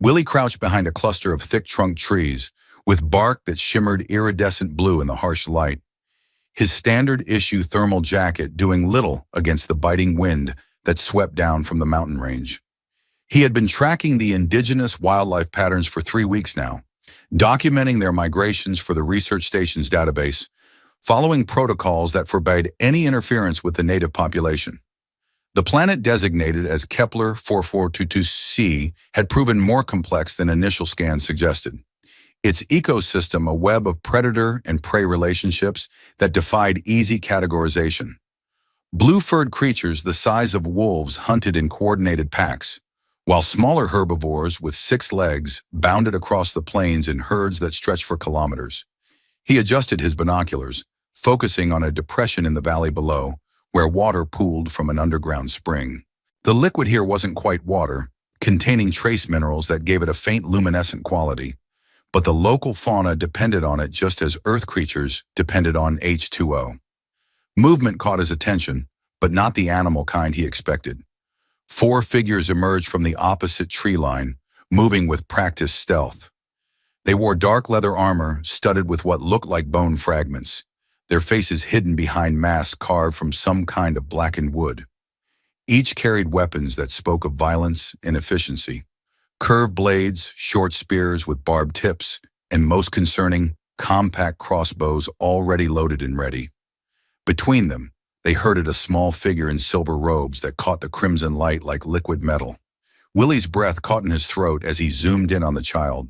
Willie crouched behind a cluster of thick-trunked trees, with bark that shimmered iridescent blue in the harsh light. His standard-issue thermal jacket doing little against the biting wind that swept down from the mountain range. He had been tracking the indigenous wildlife patterns for 3 weeks now, documenting their migrations for the research station's database, following protocols that forbade any interference with the native population. The planet designated as Kepler 4422c had proven more complex than initial scans suggested. Its ecosystem a web of predator and prey relationships that defied easy categorization. Blue-furred creatures the size of wolves hunted in coordinated packs, while smaller herbivores with 6 legs bounded across the plains in herds that stretched for kilometers. He adjusted his binoculars, focusing on a depression in the valley below, where water pooled from an underground spring. The liquid here wasn't quite water, containing trace minerals that gave it a faint luminescent quality, but the local fauna depended on it just as Earth creatures depended on H2O. Movement caught his attention, but not the animal kind he expected. 4 figures emerged from the opposite tree line, moving with practiced stealth. They wore dark leather armor studded with what looked like bone fragments, their faces hidden behind masks carved from some kind of blackened wood. Each carried weapons that spoke of violence and efficiency. Curved blades, short spears with barbed tips, and most concerning, compact crossbows already loaded and ready. Between them, they herded a small figure in silver robes that caught the crimson light like liquid metal. Willie's breath caught in his throat as he zoomed in on the child.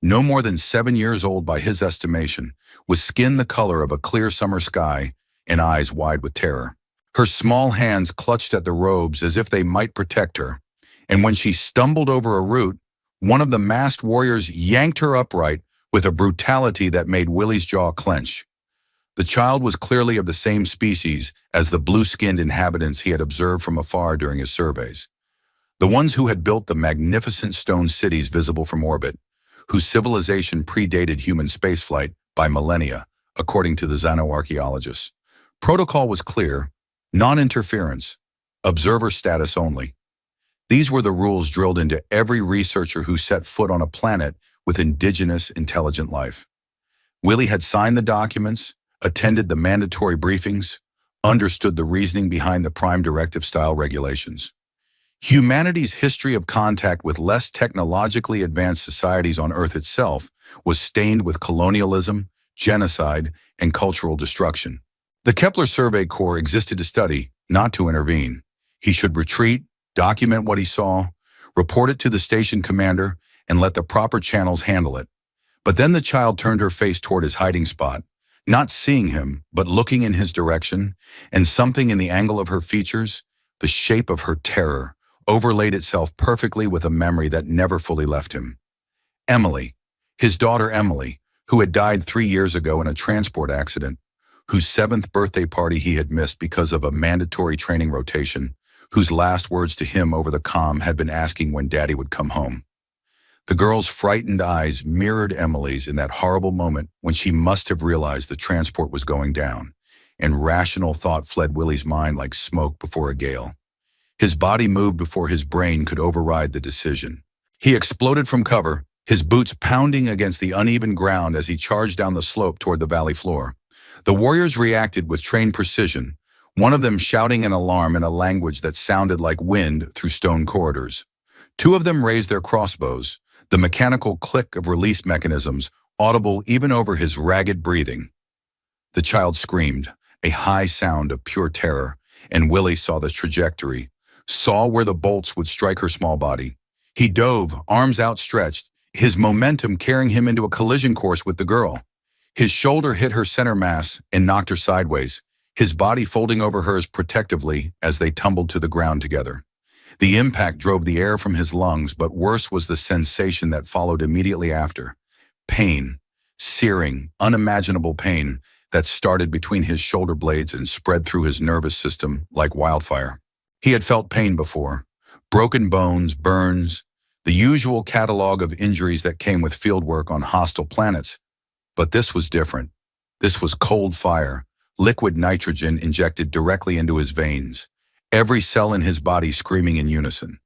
No more than 7 years old by his estimation, with skin the color of a clear summer sky and eyes wide with terror. Her small hands clutched at the robes as if they might protect her, and when she stumbled over a root, one of the masked warriors yanked her upright with a brutality that made Willie's jaw clench. The child was clearly of the same species as the blue-skinned inhabitants he had observed from afar during his surveys. The ones who had built the magnificent stone cities visible from orbit, whose civilization predated human spaceflight by millennia, according to the xenoarchaeologists. Protocol was clear: non-interference, observer status only. These were the rules drilled into every researcher who set foot on a planet with indigenous intelligent life. Willie had signed the documents, attended the mandatory briefings, understood the reasoning behind the Prime Directive-style regulations. Humanity's history of contact with less technologically advanced societies on Earth itself was stained with colonialism, genocide, and cultural destruction. The Kepler Survey Corps existed to study, not to intervene. He should retreat, document what he saw, report it to the station commander, and let the proper channels handle it. But then the child turned her face toward his hiding spot, not seeing him, but looking in his direction, and something in the angle of her features, the shape of her terror, overlaid itself perfectly with a memory that never fully left him. Emily, his daughter Emily, who had died 3 years ago in a transport accident, whose 7th birthday party he had missed because of a mandatory training rotation, whose last words to him over the comm had been asking when Daddy would come home. The girl's frightened eyes mirrored Emily's in that horrible moment when she must have realized the transport was going down, and rational thought fled Willie's mind like smoke before a gale. His body moved before his brain could override the decision. He exploded from cover, his boots pounding against the uneven ground as he charged down the slope toward the valley floor. The warriors reacted with trained precision, one of them shouting an alarm in a language that sounded like wind through stone corridors. 2 of them raised their crossbows, the mechanical click of release mechanisms audible even over his ragged breathing. The child screamed, a high sound of pure terror, and Willie saw the trajectory, saw where the bolts would strike her small body. He dove, arms outstretched, his momentum carrying him into a collision course with the girl. His shoulder hit her center mass and knocked her sideways, his body folding over hers protectively as they tumbled to the ground together. The impact drove the air from his lungs, but worse was the sensation that followed immediately after. Pain, searing, unimaginable pain that started between his shoulder blades and spread through his nervous system like wildfire. He had felt pain before: broken bones, burns, the usual catalog of injuries that came with fieldwork on hostile planets. But this was different. This was cold fire, liquid nitrogen injected directly into his veins, every cell in his body screaming in unison.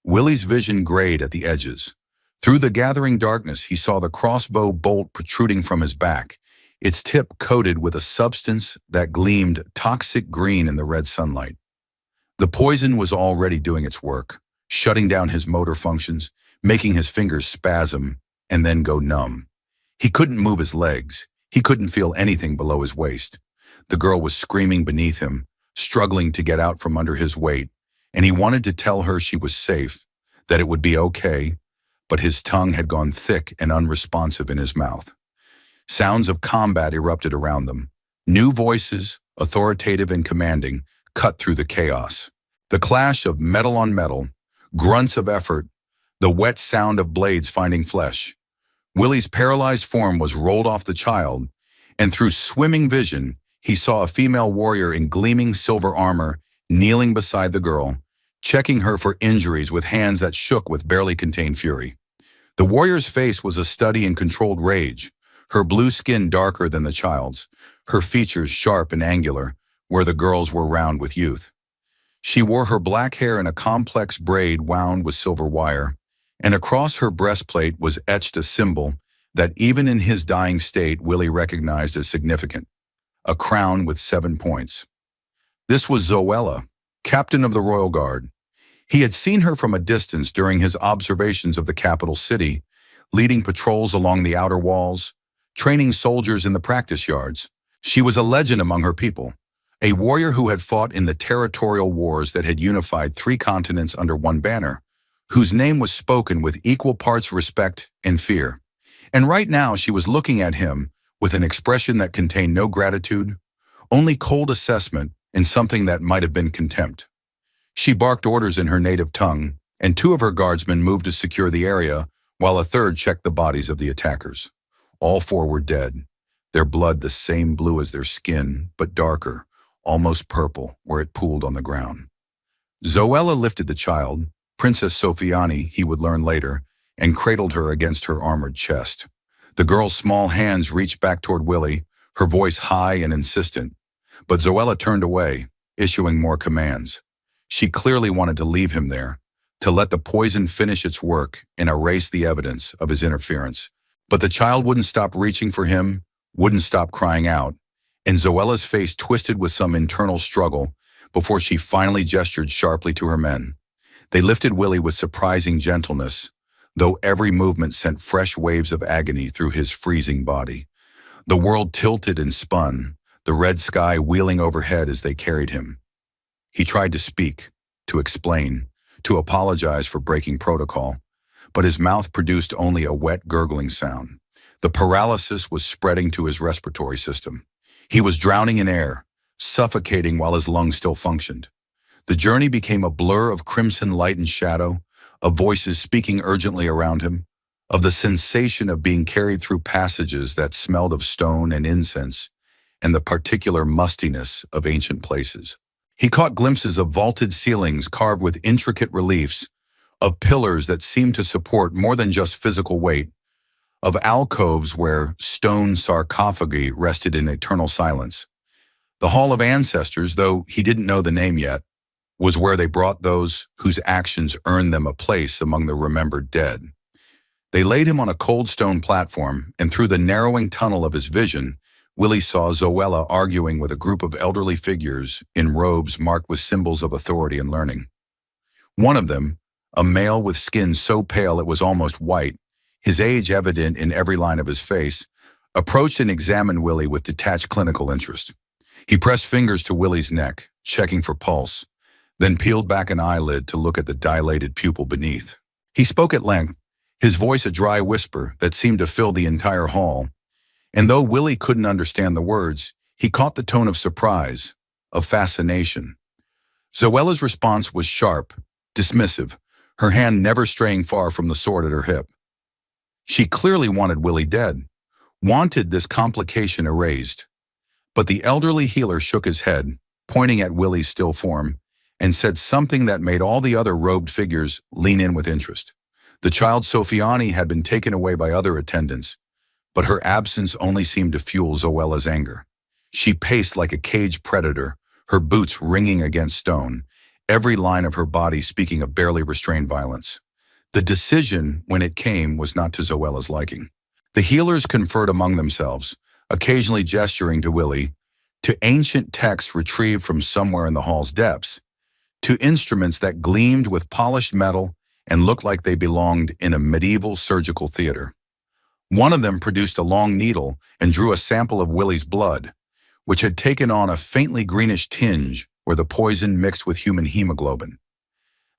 Willie's vision grayed at the edges. Through the gathering darkness, he saw the crossbow bolt protruding from his back, its tip coated with a substance that gleamed toxic green in the red sunlight. The poison was already doing its work, shutting down his motor functions, making his fingers spasm and then go numb. He couldn't move his legs. He couldn't feel anything below his waist. The girl was screaming beneath him, struggling to get out from under his weight, and he wanted to tell her she was safe, that it would be okay, but his tongue had gone thick and unresponsive in his mouth. Sounds of combat erupted around them. New voices, authoritative and commanding, cut through the chaos. The clash of metal on metal, grunts of effort, the wet sound of blades finding flesh. Willie's paralyzed form was rolled off the child, and through swimming vision, he saw a female warrior in gleaming silver armor kneeling beside the girl, checking her for injuries with hands that shook with barely contained fury. The warrior's face was a study in controlled rage, her blue skin darker than the child's, her features sharp and angular, where the girl's were round with youth. She wore her black hair in a complex braid wound with silver wire, and across her breastplate was etched a symbol that even in his dying state Willie recognized as significant, a crown with 7 points. This was Zoella, captain of the Royal Guard. He had seen her from a distance during his observations of the capital city, leading patrols along the outer walls, training soldiers in the practice yards. She was a legend among her people, a warrior who had fought in the territorial wars that had unified 3 continents under one banner, whose name was spoken with equal parts respect and fear. And right now she was looking at him with an expression that contained no gratitude, only cold assessment and something that might have been contempt. She barked orders in her native tongue, and 2 of her guardsmen moved to secure the area, while a third checked the bodies of the attackers. All 4 were dead, their blood the same blue as their skin, but darker, almost purple, where it pooled on the ground. Zoella lifted the child, Princess Sofiani, he would learn later, and cradled her against her armored chest. The girl's small hands reached back toward Willie, her voice high and insistent. But Zoella turned away, issuing more commands. She clearly wanted to leave him there, to let the poison finish its work and erase the evidence of his interference. But the child wouldn't stop reaching for him, wouldn't stop crying out, and Zoella's face twisted with some internal struggle before she finally gestured sharply to her men. They lifted Willie with surprising gentleness, though every movement sent fresh waves of agony through his freezing body. The world tilted and spun, the red sky wheeling overhead as they carried him. He tried to speak, to explain, to apologize for breaking protocol, but his mouth produced only a wet, gurgling sound. The paralysis was spreading to his respiratory system. He was drowning in air, suffocating while his lungs still functioned. The journey became a blur of crimson light and shadow, of voices speaking urgently around him, of the sensation of being carried through passages that smelled of stone and incense, and the particular mustiness of ancient places. He caught glimpses of vaulted ceilings carved with intricate reliefs, of pillars that seemed to support more than just physical weight, of alcoves where stone sarcophagi rested in eternal silence. The Hall of Ancestors, though he didn't know the name yet, was where they brought those whose actions earned them a place among the remembered dead. They laid him on a cold stone platform, and through the narrowing tunnel of his vision, Willie saw Zoella arguing with a group of elderly figures in robes marked with symbols of authority and learning. One of them, a male with skin so pale it was almost white, his age evident in every line of his face, approached and examined Willie with detached clinical interest. He pressed fingers to Willie's neck, checking for pulse, then peeled back an eyelid to look at the dilated pupil beneath. He spoke at length, his voice a dry whisper that seemed to fill the entire hall, and though Willie couldn't understand the words, he caught the tone of surprise, of fascination. Zoella's response was sharp, dismissive, her hand never straying far from the sword at her hip. She clearly wanted Willie dead, wanted this complication erased. But the elderly healer shook his head, pointing at Willie's still form, and said something that made all the other robed figures lean in with interest. The child Sofiani had been taken away by other attendants, but her absence only seemed to fuel Zoella's anger. She paced like a caged predator, her boots ringing against stone, every line of her body speaking of barely restrained violence. The decision, when it came, was not to Zoella's liking. The healers conferred among themselves, occasionally gesturing to Willie, to ancient texts retrieved from somewhere in the hall's depths, to instruments that gleamed with polished metal and looked like they belonged in a medieval surgical theater. One of them produced a long needle and drew a sample of Willie's blood, which had taken on a faintly greenish tinge where the poison mixed with human hemoglobin.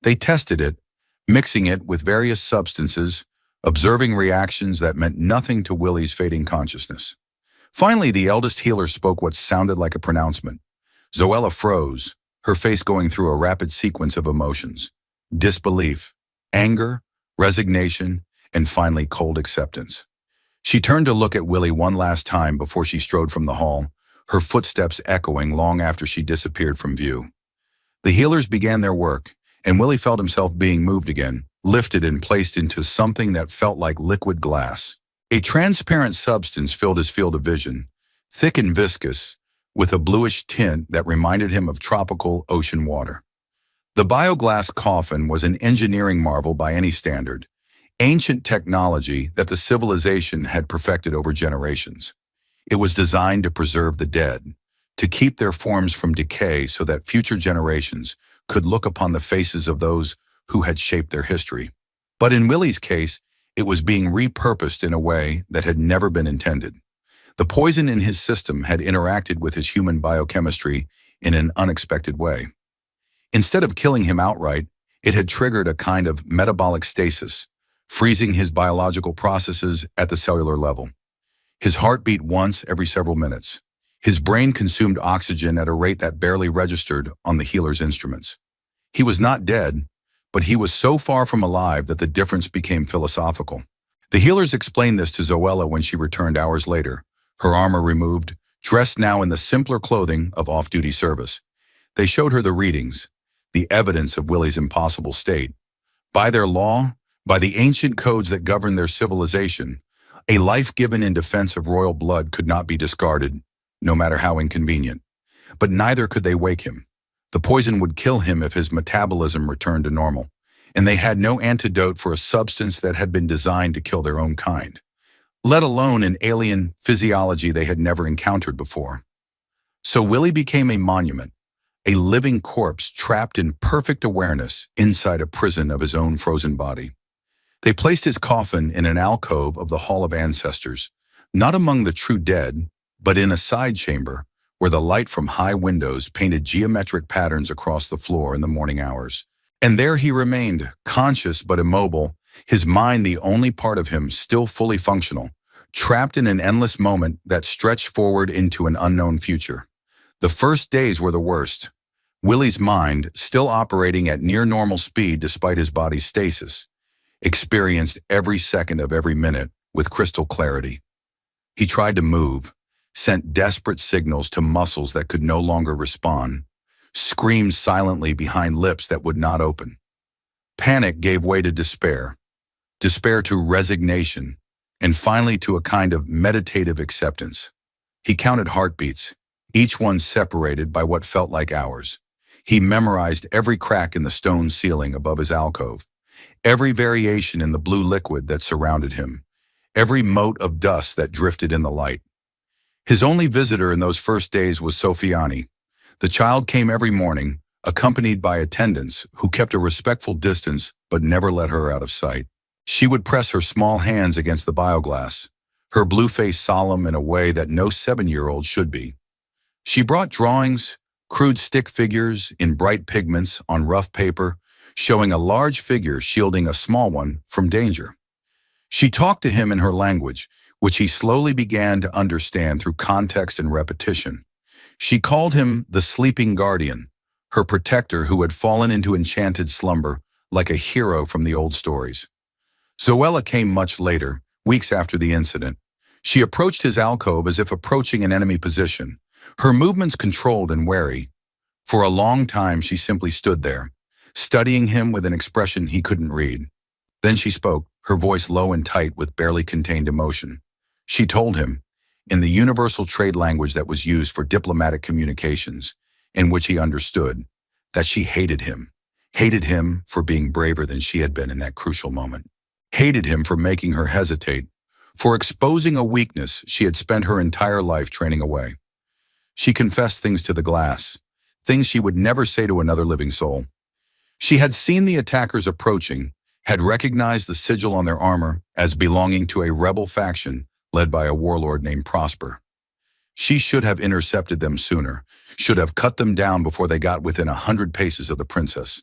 They tested it, mixing it with various substances, observing reactions that meant nothing to Willie's fading consciousness. Finally, the eldest healer spoke what sounded like a pronouncement. Zoella froze, her face going through a rapid sequence of emotions: disbelief, anger, resignation, and finally cold acceptance. She turned to look at Willie one last time before she strode from the hall, her footsteps echoing long after she disappeared from view. The healers began their work, and Willie felt himself being moved again, lifted and placed into something that felt like liquid glass. A transparent substance filled his field of vision, thick and viscous, with a bluish tint that reminded him of tropical ocean water. The bioglass coffin was an engineering marvel by any standard, ancient technology that the civilization had perfected over generations. It was designed to preserve the dead, to keep their forms from decay so that future generations could look upon the faces of those who had shaped their history. But in Willie's case, it was being repurposed in a way that had never been intended. The poison in his system had interacted with his human biochemistry in an unexpected way. Instead of killing him outright, it had triggered a kind of metabolic stasis, freezing his biological processes at the cellular level. His heart beat once every several minutes. His brain consumed oxygen at a rate that barely registered on the healer's instruments. He was not dead, but he was so far from alive that the difference became philosophical. The healers explained this to Zoella when she returned hours later, her armor removed, dressed now in the simpler clothing of off-duty service. They showed her the readings, the evidence of Willie's impossible state. By their law, by the ancient codes that governed their civilization, a life given in defense of royal blood could not be discarded, no matter how inconvenient. But neither could they wake him. The poison would kill him if his metabolism returned to normal, and they had no antidote for a substance that had been designed to kill their own kind, let alone an alien physiology they had never encountered before. So Willie became a monument, a living corpse trapped in perfect awareness inside a prison of his own frozen body. They placed his coffin in an alcove of the Hall of Ancestors, not among the true dead, but in a side chamber where the light from high windows painted geometric patterns across the floor in the morning hours. And there he remained, conscious but immobile, his mind the only part of him still fully functional, trapped in an endless moment that stretched forward into an unknown future. The first days were the worst. Willie's mind, still operating at near normal speed despite his body's stasis, experienced every second of every minute with crystal clarity. He tried to move, sent desperate signals to muscles that could no longer respond, screamed silently behind lips that would not open. Panic gave way to despair to resignation, and finally to a kind of meditative acceptance. He counted heartbeats, each one separated by what felt like hours. He memorized every crack in the stone ceiling above his alcove, every variation in the blue liquid that surrounded him, every mote of dust that drifted in the light. His only visitor in those first days was Sofiani. The child came every morning, accompanied by attendants who kept a respectful distance but never let her out of sight. She would press her small hands against the bioglass, her blue face solemn in a way that no 7-year-old should be. She brought drawings, crude stick figures in bright pigments on rough paper, showing a large figure shielding a small one from danger. She talked to him in her language, which he slowly began to understand through context and repetition. She called him the sleeping guardian, her protector who had fallen into enchanted slumber like a hero from the old stories. Zoella came much later, weeks after the incident. She approached his alcove as if approaching an enemy position, her movements controlled and wary. For a long time she simply stood there, studying him with an expression he couldn't read. Then she spoke, her voice low and tight with barely contained emotion. She told him, in the universal trade language that was used for diplomatic communications, in which he understood, that she hated him. hated him for being braver than she had been in that crucial moment, hated him for making her hesitate, for exposing a weakness she had spent her entire life training away. She confessed things to the glass, things she would never say to another living soul. She had seen the attackers approaching, had recognized the sigil on their armor as belonging to a rebel faction led by a warlord named Prosper. She should have intercepted them sooner, should have cut them down before they got within 100 paces of the princess.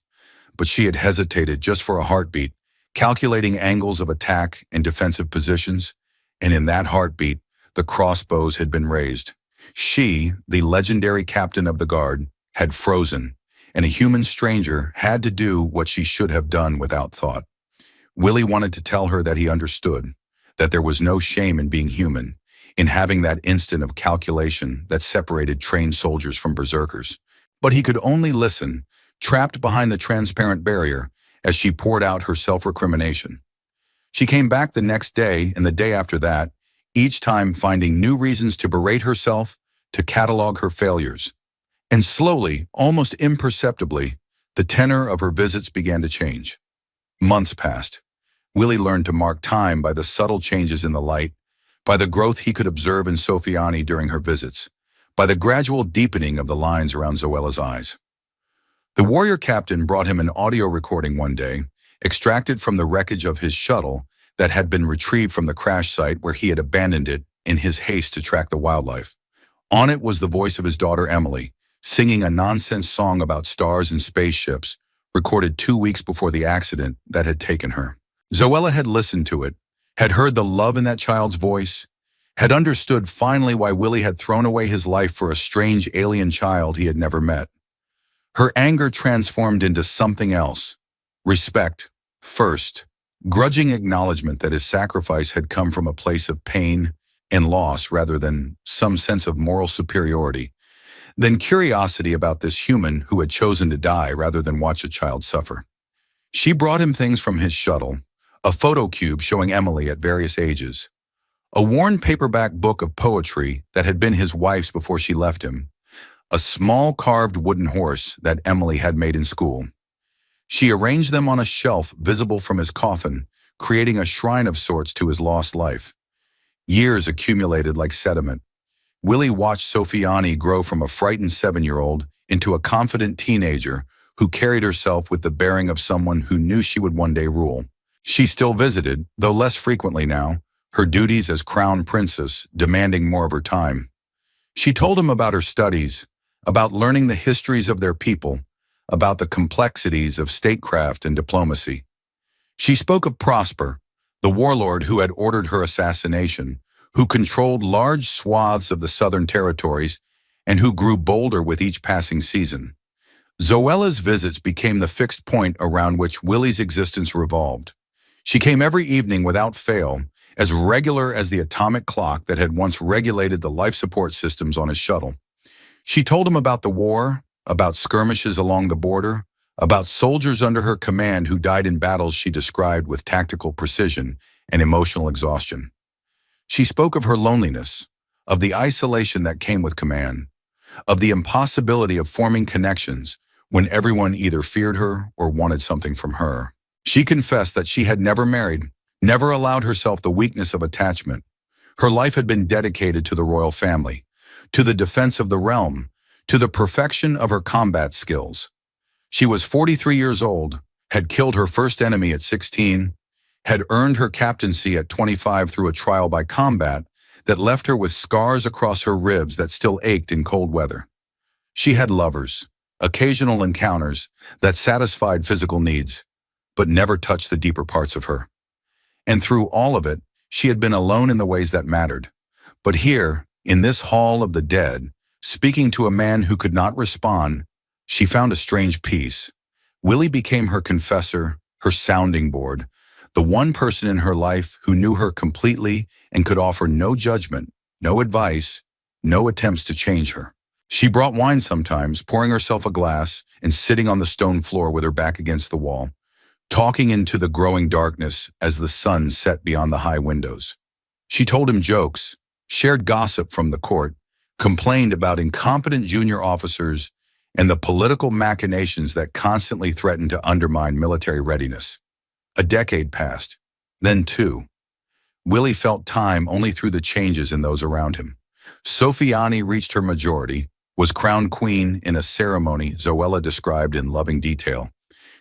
But she had hesitated just for a heartbeat, calculating angles of attack and defensive positions, and in that heartbeat, the crossbows had been raised. She, the legendary captain of the guard, had frozen, and a human stranger had to do what she should have done without thought. Willie wanted to tell her that he understood, that there was no shame in being human, in having that instant of calculation that separated trained soldiers from berserkers. But he could only listen, trapped behind the transparent barrier, as she poured out her self-recrimination. She came back the next day and the day after that, each time finding new reasons to berate herself, to catalog her failures. And slowly, almost imperceptibly, the tenor of her visits began to change. Months passed. Willie learned to mark time by the subtle changes in the light, by the growth he could observe in Sofiani during her visits, by the gradual deepening of the lines around Zoella's eyes. The warrior captain brought him an audio recording one day, extracted from the wreckage of his shuttle that had been retrieved from the crash site where he had abandoned it in his haste to track the wildlife. On it was the voice of his daughter Emily, singing a nonsense song about stars and spaceships, recorded 2 weeks before the accident that had taken her. Zoella had listened to it, had heard the love in that child's voice, had understood finally why Willie had thrown away his life for a strange alien child he had never met. Her anger transformed into something else. Respect, first, grudging acknowledgement that his sacrifice had come from a place of pain and loss rather than some sense of moral superiority. Then curiosity about this human who had chosen to die rather than watch a child suffer. She brought him things from his shuttle, a photo cube showing Emily at various ages, a worn paperback book of poetry that had been his wife's before she left him, a small carved wooden horse that Emily had made in school. She arranged them on a shelf visible from his coffin, creating a shrine of sorts to his lost life. Years accumulated like sediment. Willie watched Sofiani grow from a frightened 7-year-old into a confident teenager who carried herself with the bearing of someone who knew she would one day rule. She still visited, though less frequently now, her duties as crown princess demanding more of her time. She told him about her studies, about learning the histories of their people, about the complexities of statecraft and diplomacy. She spoke of Prosper, the warlord who had ordered her assassination, who controlled large swaths of the southern territories, and who grew bolder with each passing season. Zoella's visits became the fixed point around which Willie's existence revolved. She came every evening without fail, as regular as the atomic clock that had once regulated the life support systems on his shuttle. She told him about the war, about skirmishes along the border, about soldiers under her command who died in battles she described with tactical precision and emotional exhaustion. She spoke of her loneliness, of the isolation that came with command, of the impossibility of forming connections when everyone either feared her or wanted something from her. She confessed that she had never married, never allowed herself the weakness of attachment. Her life had been dedicated to the royal family, to the defense of the realm, to the perfection of her combat skills. She was 43 years old, had killed her first enemy at 16, had earned her captaincy at 25 through a trial by combat that left her with scars across her ribs that still ached in cold weather. She had lovers, occasional encounters that satisfied physical needs, but never touched the deeper parts of her. And through all of it, she had been alone in the ways that mattered. But here, in this hall of the dead, speaking to a man who could not respond, she found a strange peace. Willie became her confessor, her sounding board, the one person in her life who knew her completely and could offer no judgment, no advice, no attempts to change her. She brought wine sometimes, pouring herself a glass and sitting on the stone floor with her back against the wall, talking into the growing darkness as the sun set beyond the high windows. She told him jokes, shared gossip from the court, complained about incompetent junior officers, and the political machinations that constantly threatened to undermine military readiness. A decade passed, then two. Willie felt time only through the changes in those around him. Sofiani reached her majority, was crowned queen in a ceremony Zoella described in loving detail,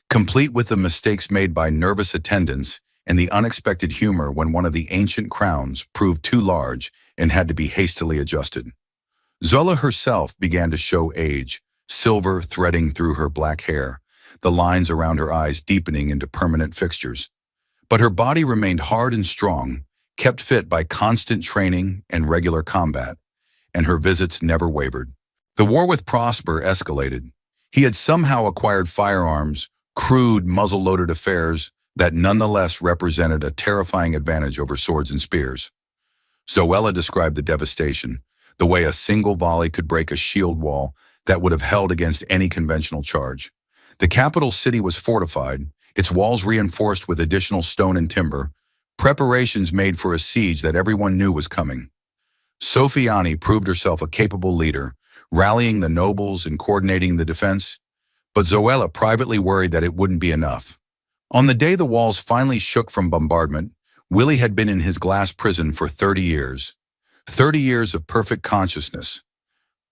complete with the mistakes made by nervous attendants and the unexpected humor when one of the ancient crowns proved too large and had to be hastily adjusted. Zola herself began to show age, silver threading through her black hair, the lines around her eyes deepening into permanent fixtures. But her body remained hard and strong, kept fit by constant training and regular combat, and her visits never wavered. The war with Prosper escalated. He had somehow acquired firearms, crude, muzzle-loaded affairs that nonetheless represented a terrifying advantage over swords and spears. Zoella described the devastation, the way a single volley could break a shield wall that would have held against any conventional charge. The capital city was fortified, its walls reinforced with additional stone and timber, preparations made for a siege that everyone knew was coming. Sofiani proved herself a capable leader, rallying the nobles and coordinating the defense, but Zoella privately worried that it wouldn't be enough. On the day the walls finally shook from bombardment, Willie had been in his glass prison for 30 years. 30 years of perfect consciousness.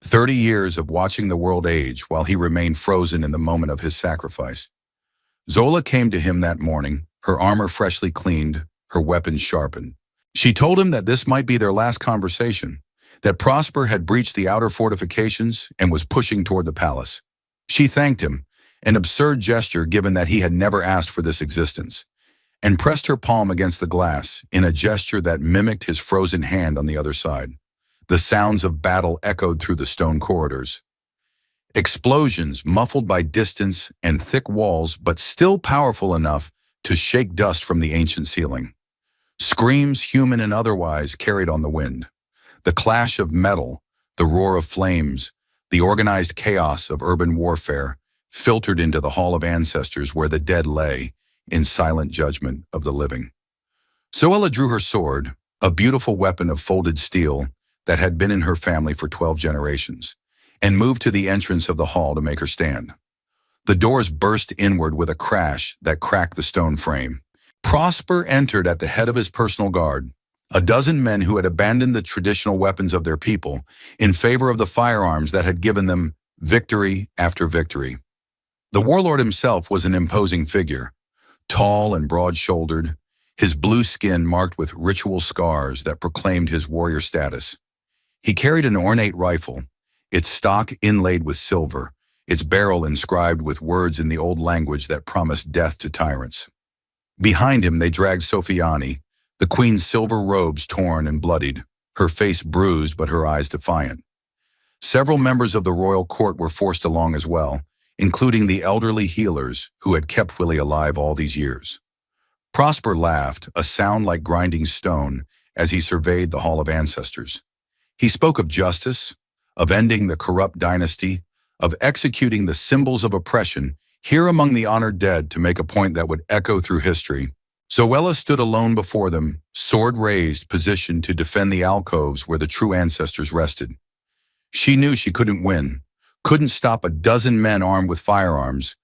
30 years of watching the world age while he remained frozen in the moment of his sacrifice. Zola came to him that morning, her armor freshly cleaned, her weapons sharpened. She told him that this might be their last conversation, that Prosper had breached the outer fortifications and was pushing toward the palace. She thanked him, an absurd gesture given that he had never asked for this existence, and pressed her palm against the glass in a gesture that mimicked his frozen hand on the other side. The sounds of battle echoed through the stone corridors. Explosions muffled by distance and thick walls, but still powerful enough to shake dust from the ancient ceiling. Screams, human and otherwise, carried on the wind. The clash of metal, the roar of flames, the organized chaos of urban warfare filtered into the Hall of Ancestors where the dead lay in silent judgment of the living. Zoella drew her sword, a beautiful weapon of folded steel that had been in her family for 12 generations, and moved to the entrance of the hall to make her stand. The doors burst inward with a crash that cracked the stone frame. Prosper entered at the head of his personal guard, a dozen men who had abandoned the traditional weapons of their people in favor of the firearms that had given them victory after victory. The warlord himself was an imposing figure, tall and broad-shouldered, his blue skin marked with ritual scars that proclaimed his warrior status. He carried an ornate rifle, its stock inlaid with silver, its barrel inscribed with words in the old language that promised death to tyrants. Behind him they dragged Sofiani, the queen's silver robes torn and bloodied, her face bruised but her eyes defiant. Several members of the royal court were forced along as well, including the elderly healers who had kept Willie alive all these years. Prosper laughed, a sound like grinding stone, as he surveyed the Hall of Ancestors. He spoke of justice, of ending the corrupt dynasty, of executing the symbols of oppression here among the honored dead to make a point that would echo through history. Zoella stood alone before them, sword raised, positioned to defend the alcoves where the true ancestors rested. She knew she couldn't win, couldn't stop a dozen men armed with firearms,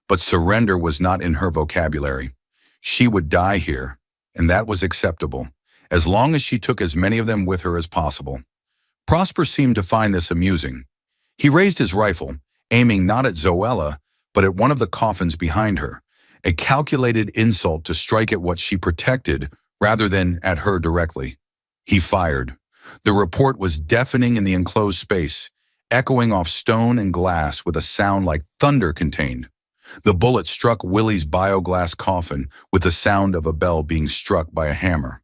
but surrender was not in her vocabulary. She would die here, and that was acceptable, as long as she took as many of them with her as possible. Prosper seemed to find this amusing. He raised his rifle, aiming not at Zoella, but at one of the coffins behind her, a calculated insult to strike at what she protected rather than at her directly. He fired. The report was deafening in the enclosed space, echoing off stone and glass with a sound like thunder contained. The bullet struck Willie's bioglass coffin with the sound of a bell being struck by a hammer.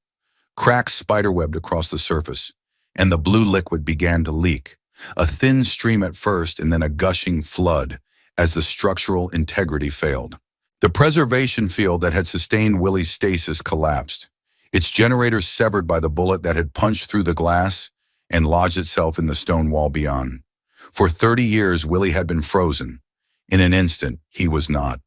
Cracks spiderwebbed across the surface, and the blue liquid began to leak, a thin stream at first and then a gushing flood as the structural integrity failed. The preservation field that had sustained Willie's stasis collapsed, its generators severed by the bullet that had punched through the glass and lodged itself in the stone wall beyond. For 30 years, Willie had been frozen. In an instant, he was not.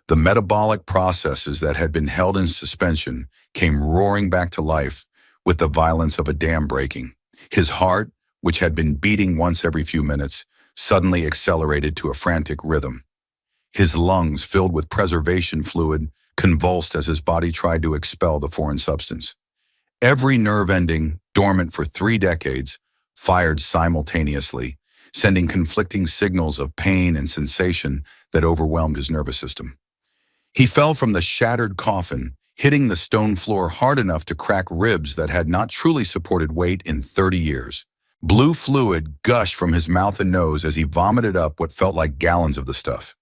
The metabolic processes that had been held in suspension came roaring back to life with the violence of a dam breaking. His heart, which had been beating once every few minutes, suddenly accelerated to a frantic rhythm. His lungs, filled with preservation fluid, convulsed as his body tried to expel the foreign substance. Every nerve ending, dormant for 3 decades, fired simultaneously, sending conflicting signals of pain and sensation that overwhelmed his nervous system. He fell from the shattered coffin, hitting the stone floor hard enough to crack ribs that had not truly supported weight in 30 years. Blue fluid gushed from his mouth and nose as he vomited up what felt like gallons of the stuff,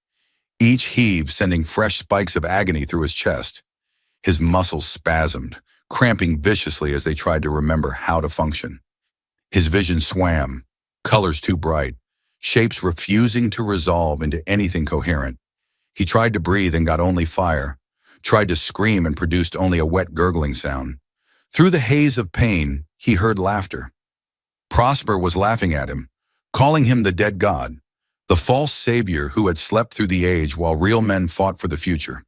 each heave sending fresh spikes of agony through his chest. His muscles spasmed, cramping viciously as they tried to remember how to function. His vision swam, colors too bright, shapes refusing to resolve into anything coherent. He tried to breathe and got only fire, tried to scream and produced only a wet gurgling sound. Through the haze of pain, he heard laughter. Prosper was laughing at him, calling him the dead god, the false savior who had slept through the age while real men fought for the future.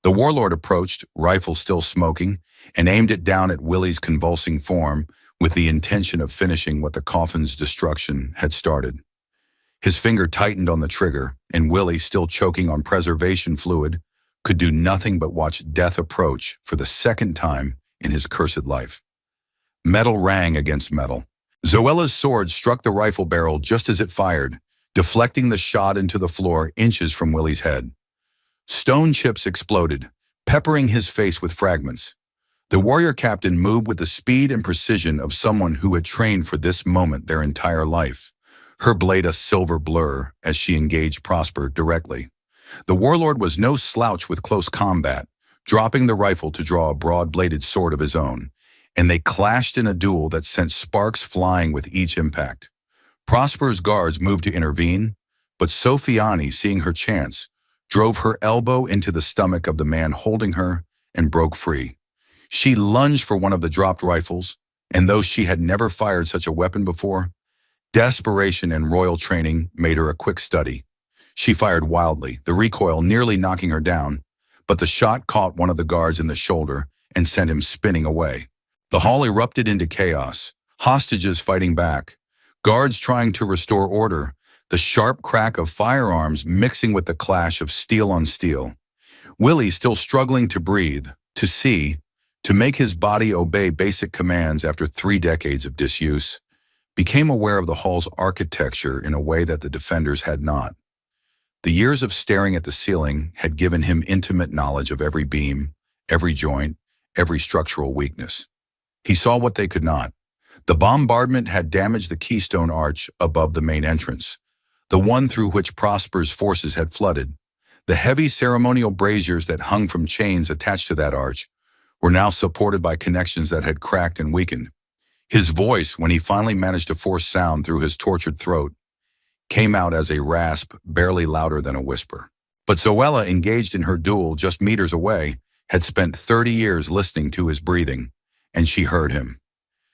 The warlord approached, rifle still smoking, and aimed it down at Willie's convulsing form with the intention of finishing what the coffin's destruction had started. His finger tightened on the trigger, and Willie, still choking on preservation fluid, could do nothing but watch death approach for the second time in his cursed life. Metal rang against metal. Zoella's sword struck the rifle barrel just as it fired, deflecting the shot into the floor inches from Willie's head. Stone chips exploded, peppering his face with fragments. The warrior captain moved with the speed and precision of someone who had trained for this moment their entire life, her blade a silver blur as she engaged Prosper directly. The warlord was no slouch with close combat, dropping the rifle to draw a broad-bladed sword of his own, and they clashed in a duel that sent sparks flying with each impact. Prosper's guards moved to intervene, but Sophiani, seeing her chance, drove her elbow into the stomach of the man holding her and broke free. She lunged for one of the dropped rifles, and though she had never fired such a weapon before, desperation and royal training made her a quick study. She fired wildly, the recoil nearly knocking her down, but the shot caught one of the guards in the shoulder and sent him spinning away. The hall erupted into chaos, hostages fighting back, guards trying to restore order, the sharp crack of firearms mixing with the clash of steel on steel. Willie, still struggling to breathe, to see, to make his body obey basic commands after 3 decades of disuse, became aware of the hall's architecture in a way that the defenders had not. The years of staring at the ceiling had given him intimate knowledge of every beam, every joint, every structural weakness. He saw what they could not. The bombardment had damaged the keystone arch above the main entrance, the one through which Prosper's forces had flooded. The heavy ceremonial braziers that hung from chains attached to that arch were now supported by connections that had cracked and weakened. His voice, when he finally managed to force sound through his tortured throat, came out as a rasp barely louder than a whisper. But Zoella, engaged in her duel just meters away, had spent 30 years listening to his breathing, and she heard him.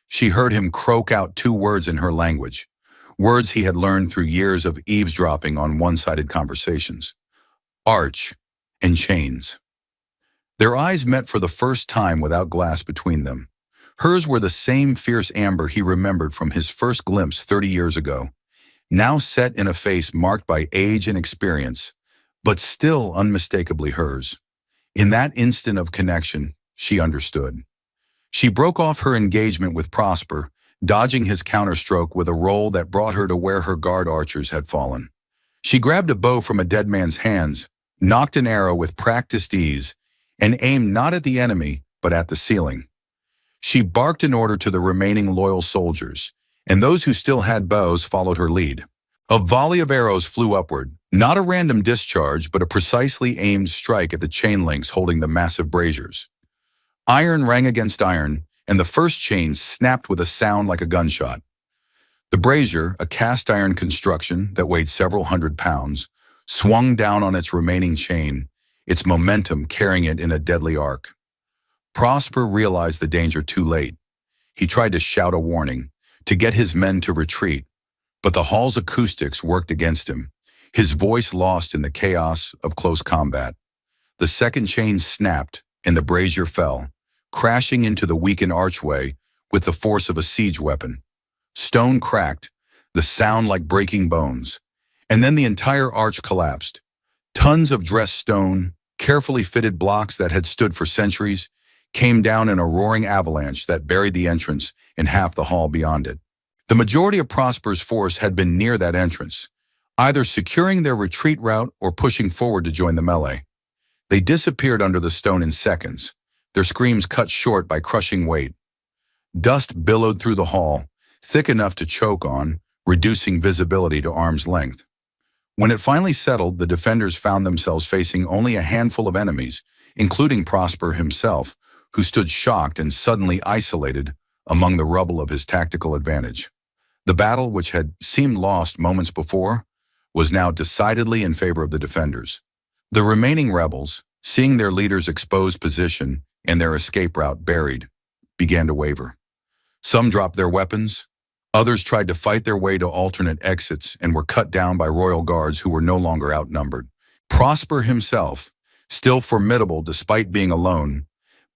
She heard him croak out 2 words in her language, words he had learned through years of eavesdropping on one-sided conversations: arch and chains. Their eyes met for the first time without glass between them. Hers were the same fierce amber he remembered from his first glimpse 30 years ago, now set in a face marked by age and experience, but still unmistakably hers. In that instant of connection, she understood. She broke off her engagement with Prosper, dodging his counterstroke with a roll that brought her to where her guard archers had fallen. She grabbed a bow from a dead man's hands, nocked an arrow with practiced ease, and aimed not at the enemy, but at the ceiling. She barked an order to the remaining loyal soldiers, and those who still had bows followed her lead. A volley of arrows flew upward, not a random discharge, but a precisely aimed strike at the chain links holding the massive braziers. Iron rang against iron, and the first chain snapped with a sound like a gunshot. The brazier, a cast iron construction that weighed several hundred pounds, swung down on its remaining chain, its momentum carrying it in a deadly arc. Prosper realized the danger too late. He tried to shout a warning, to get his men to retreat, but the hall's acoustics worked against him, his voice lost in the chaos of close combat. The second chain snapped, and the brazier fell, crashing into the weakened archway with the force of a siege weapon. Stone cracked, the sound like breaking bones, And then the entire arch collapsed. Tons of dressed stone, carefully fitted blocks that had stood for centuries, came down in a roaring avalanche that buried the entrance in half the hall beyond it. The majority of Prosper's force had been near that entrance, either securing their retreat route or pushing forward to join the melee. They disappeared under the stone in seconds, their screams cut short by crushing weight. Dust billowed through the hall, thick enough to choke on, reducing visibility to arm's length. When it finally settled, the defenders found themselves facing only a handful of enemies, including Prosper himself, who stood shocked and suddenly isolated among the rubble of his tactical advantage. The battle, which had seemed lost moments before, was now decidedly in favor of the defenders. The remaining rebels, seeing their leader's exposed position and their escape route buried, began to waver. Some dropped their weapons, others tried to fight their way to alternate exits and were cut down by royal guards who were no longer outnumbered. Prosper himself, still formidable despite being alone,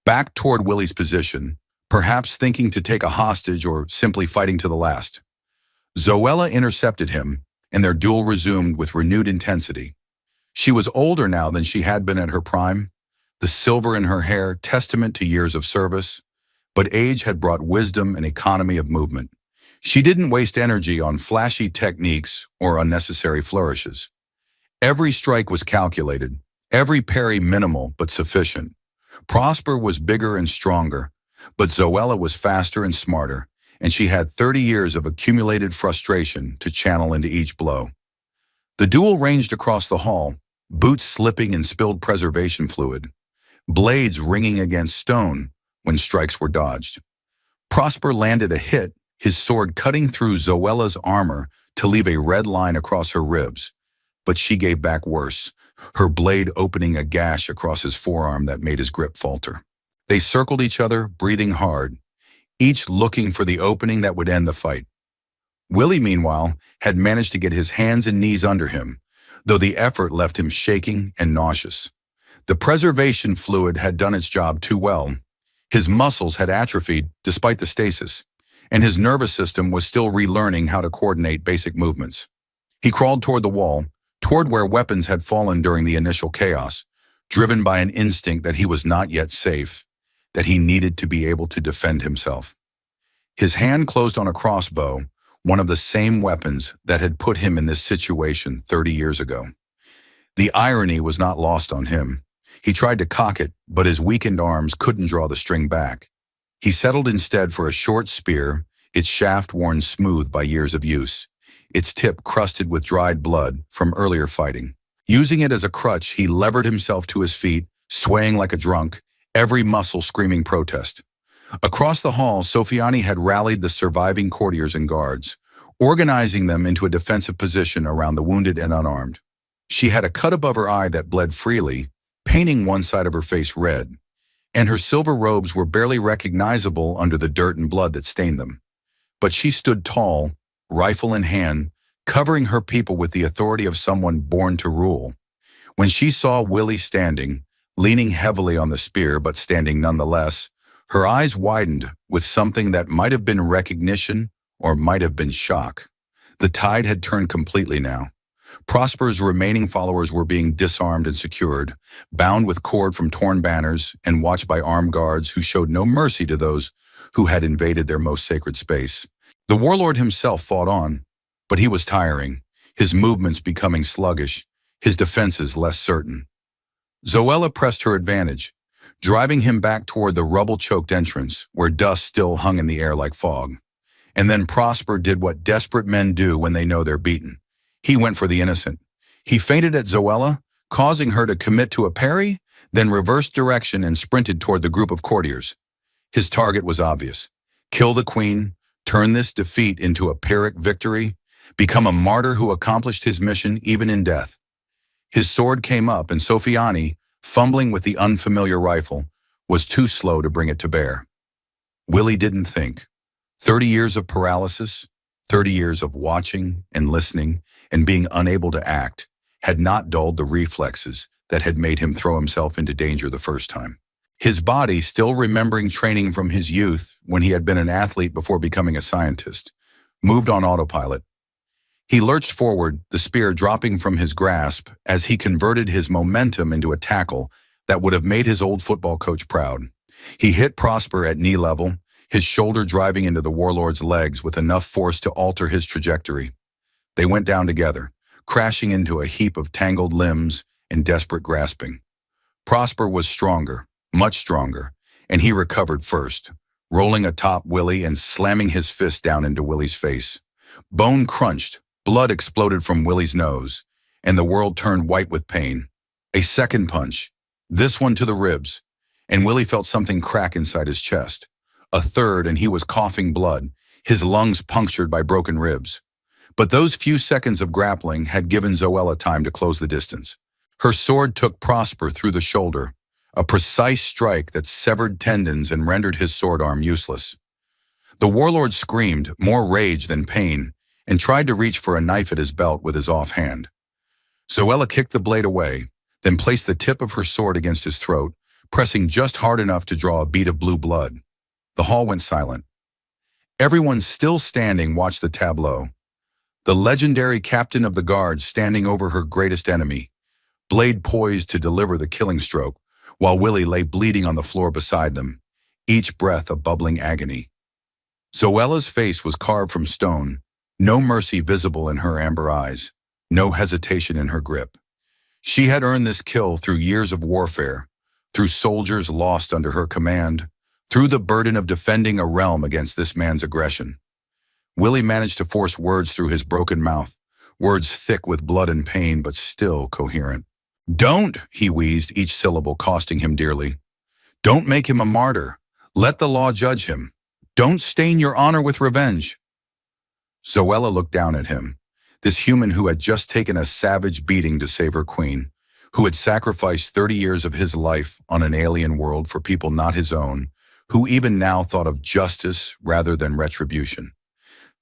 backed toward Willie's position, perhaps thinking to take a hostage or simply fighting to the last. Zoella intercepted him, and their duel resumed with renewed intensity. She was older now than she had been at her prime, the silver in her hair testament to years of service, but age had brought wisdom and economy of movement. She didn't waste energy on flashy techniques or unnecessary flourishes. Every strike was calculated, every parry minimal but sufficient. Prosper was bigger and stronger, but Zoella was faster and smarter, and she had 30 years of accumulated frustration to channel into each blow. The duel ranged across the hall, boots slipping in spilled preservation fluid, blades ringing against stone when strikes were dodged. Prosper landed a hit, his sword cutting through Zoella's armor to leave a red line across her ribs, but she gave back worse, her blade opening a gash across his forearm that made his grip falter. They circled each other, breathing hard, each looking for the opening that would end the fight. Willie, meanwhile, had managed to get his hands and knees under him, though the effort left him shaking and nauseous. The preservation fluid had done its job too well. His muscles had atrophied despite the stasis, and his nervous system was still relearning how to coordinate basic movements. He crawled toward the wall, toward where weapons had fallen during the initial chaos, driven by an instinct that he was not yet safe, that he needed to be able to defend himself. His hand closed on a crossbow, one of the same weapons that had put him in this situation 30 years ago. The irony was not lost on him. He tried to cock it, but his weakened arms couldn't draw the string back. He settled instead for a short spear, its shaft worn smooth by years of use, its tip crusted with dried blood from earlier fighting. Using it as a crutch, he levered himself to his feet, swaying like a drunk, every muscle screaming protest. Across the hall, Sofiani had rallied the surviving courtiers and guards, organizing them into a defensive position around the wounded and unarmed. She had a cut above her eye that bled freely, painting one side of her face red, and her silver robes were barely recognizable under the dirt and blood that stained them. But she stood tall, rifle in hand, covering her people with the authority of someone born to rule. When she saw Willie standing, leaning heavily on the spear but standing nonetheless, her eyes widened with something that might have been recognition or might have been shock. The tide had turned completely now. Prosper's remaining followers were being disarmed and secured, bound with cord from torn banners and watched by armed guards who showed no mercy to those who had invaded their most sacred space. The warlord himself fought on, but he was tiring, his movements becoming sluggish, his defenses less certain. Zoella pressed her advantage, driving him back toward the rubble-choked entrance where dust still hung in the air like fog. And then Prosper did what desperate men do when they know they're beaten. He went for the innocent. He feinted at Zoella, causing her to commit to a parry, then reversed direction and sprinted toward the group of courtiers. His target was obvious. Kill the queen, turn this defeat into a Pyrrhic victory, become a martyr who accomplished his mission even in death. His sword came up, and Sofiani, fumbling with the unfamiliar rifle, was too slow to bring it to bear. Willie didn't think. 30 years of paralysis, 30 years of watching and listening and being unable to act had not dulled the reflexes that had made him throw himself into danger the first time. His body, still remembering training from his youth when he had been an athlete before becoming a scientist, moved on autopilot. He lurched forward, the spear dropping from his grasp as he converted his momentum into a tackle that would have made his old football coach proud. He hit Prosper at knee level, his shoulder driving into the warlord's legs with enough force to alter his trajectory. They went down together, crashing into a heap of tangled limbs and desperate grasping. Prosper was stronger, much stronger, and he recovered first, rolling atop Willie and slamming his fist down into Willie's face. Bone crunched, blood exploded from Willie's nose, and the world turned white with pain. A second punch, this one to the ribs, and Willie felt something crack inside his chest. A third, and he was coughing blood, his lungs punctured by broken ribs. But those few seconds of grappling had given Zoella time to close the distance. Her sword took Prosper through the shoulder, a precise strike that severed tendons and rendered his sword arm useless. The warlord screamed, more rage than pain, and tried to reach for a knife at his belt with his offhand. Zoella kicked the blade away, then placed the tip of her sword against his throat, pressing just hard enough to draw a bead of blue blood. The hall went silent. Everyone still standing watched the tableau. The legendary captain of the guard standing over her greatest enemy, blade poised to deliver the killing stroke, while Willie lay bleeding on the floor beside them, each breath a bubbling agony. Zoella's face was carved from stone, no mercy visible in her amber eyes, no hesitation in her grip. She had earned this kill through years of warfare, through soldiers lost under her command, through the burden of defending a realm against this man's aggression. Willie managed to force words through his broken mouth, words thick with blood and pain but still coherent. "Don't," he wheezed, each syllable costing him dearly. "Don't make him a martyr. Let the law judge him. Don't stain your honor with revenge." Zoella looked down at him, this human who had just taken a savage beating to save her queen, who had sacrificed 30 years of his life on an alien world for people not his own, who even now thought of justice rather than retribution.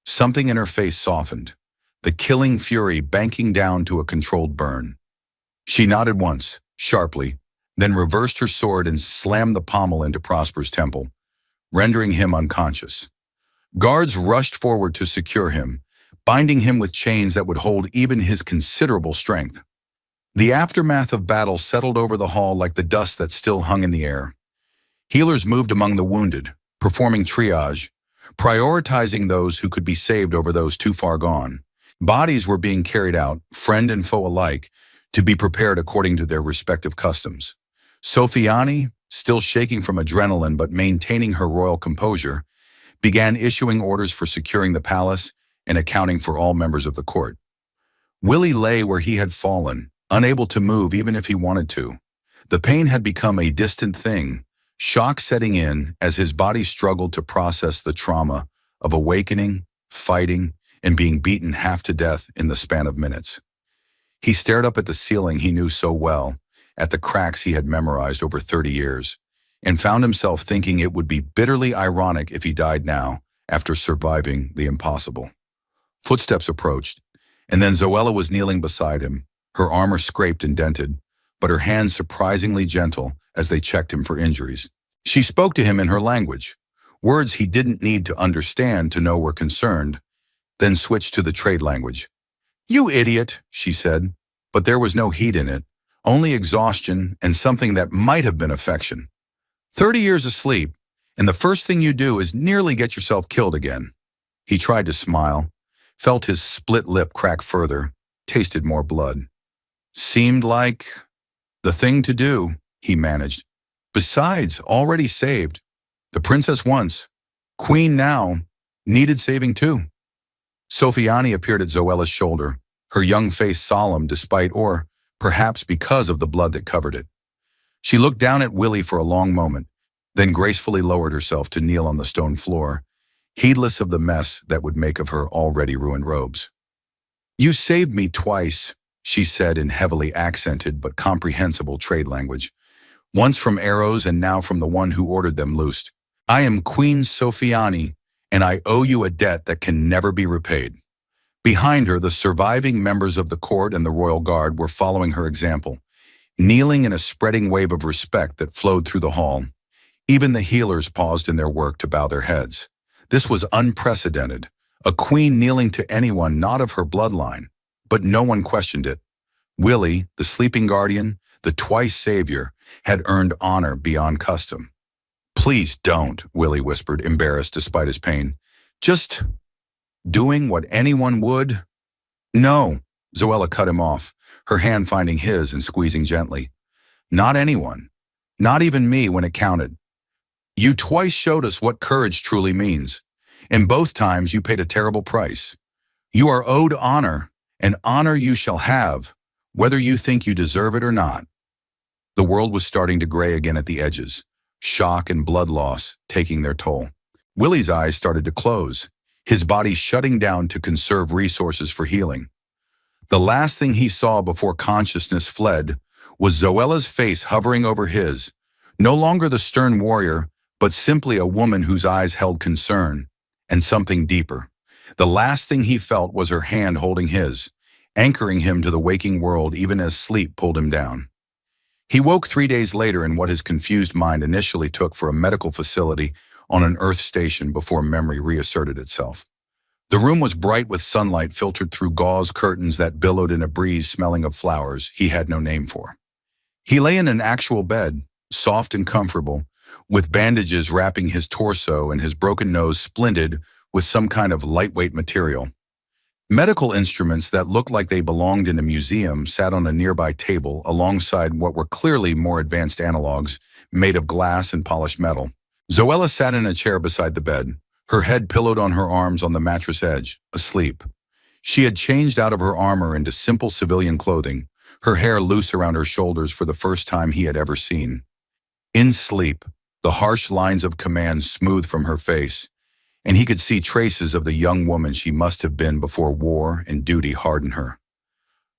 Something in her face softened, the killing fury banking down to a controlled burn. She nodded once, sharply, then reversed her sword and slammed the pommel into Prosper's temple, rendering him unconscious. Guards rushed forward to secure him, binding him with chains that would hold even his considerable strength. The aftermath of battle settled over the hall like the dust that still hung in the air. Healers moved among the wounded, performing triage, prioritizing those who could be saved over those too far gone. Bodies were being carried out, friend and foe alike, to be prepared according to their respective customs. Sofiani, still shaking from adrenaline but maintaining her royal composure, began issuing orders for securing the palace and accounting for all members of the court. Willie lay where he had fallen, unable to move even if he wanted to. The pain had become a distant thing, shock setting in as his body struggled to process the trauma of awakening, fighting, and being beaten half to death in the span of minutes. He stared up at the ceiling he knew so well, at the cracks he had memorized over 30 years, and found himself thinking it would be bitterly ironic if he died now, after surviving the impossible. Footsteps approached, and then Zoella was kneeling beside him, her armor scraped and dented, but her hands surprisingly gentle as they checked him for injuries. She spoke to him in her language, words he didn't need to understand to know were concerned, then switched to the trade language. "You idiot," she said, but there was no heat in it, only exhaustion and something that might have been affection. 30 years asleep, and the first thing you do is nearly get yourself killed again. He tried to smile, felt his split lip crack further, tasted more blood. Seemed like the thing to do, he managed. Besides, already saved. The princess once, queen now, needed saving too. Sofiani appeared at Zoella's shoulder, her young face solemn despite or perhaps because of the blood that covered it. She looked down at Willie for a long moment, then gracefully lowered herself to kneel on the stone floor, heedless of the mess that would make of her already ruined robes. "You saved me twice," she said in heavily accented but comprehensible trade language, "once from arrows and now from the one who ordered them loosed. I am Queen Sofiani, and I owe you a debt that can never be repaid." Behind her, the surviving members of the court and the royal guard were following her example, kneeling in a spreading wave of respect that flowed through the hall. Even the healers paused in their work to bow their heads. This was unprecedented, A queen kneeling to anyone not of her bloodline, but no one questioned it. Willie, the sleeping guardian, the twice savior, had earned honor beyond custom. "Please don't," Willie whispered, embarrassed despite his pain. "Just doing what anyone would?" "No," Zoella cut him off, her hand finding his and squeezing gently. "Not anyone. Not even me when it counted. You twice showed us what courage truly means, and both times you paid a terrible price. You are owed honor, and honor you shall have, whether you think you deserve it or not." The world was starting to gray again at the edges, shock and blood loss taking their toll. Willie's eyes started to close, his body shutting down to conserve resources for healing. The last thing he saw before consciousness fled was Zoella's face hovering over his, no longer the stern warrior, but simply a woman whose eyes held concern and something deeper. The last thing he felt was her hand holding his, anchoring him to the waking world even as sleep pulled him down. He woke 3 days later in what his confused mind initially took for a medical facility on an Earth station before memory reasserted itself. The room was bright with sunlight filtered through gauze curtains that billowed in a breeze smelling of flowers he had no name for. He lay in an actual bed, soft and comfortable, with bandages wrapping his torso and his broken nose splinted with some kind of lightweight material. Medical instruments that looked like they belonged in a museum sat on a nearby table alongside what were clearly more advanced analogs made of glass and polished metal. Zoella sat in a chair beside the bed, her head pillowed on her arms on the mattress edge, asleep. She had changed out of her armor into simple civilian clothing, her hair loose around her shoulders for the first time he had ever seen. In sleep, the harsh lines of command smoothed from her face, and he could see traces of the young woman she must have been before war and duty hardened her.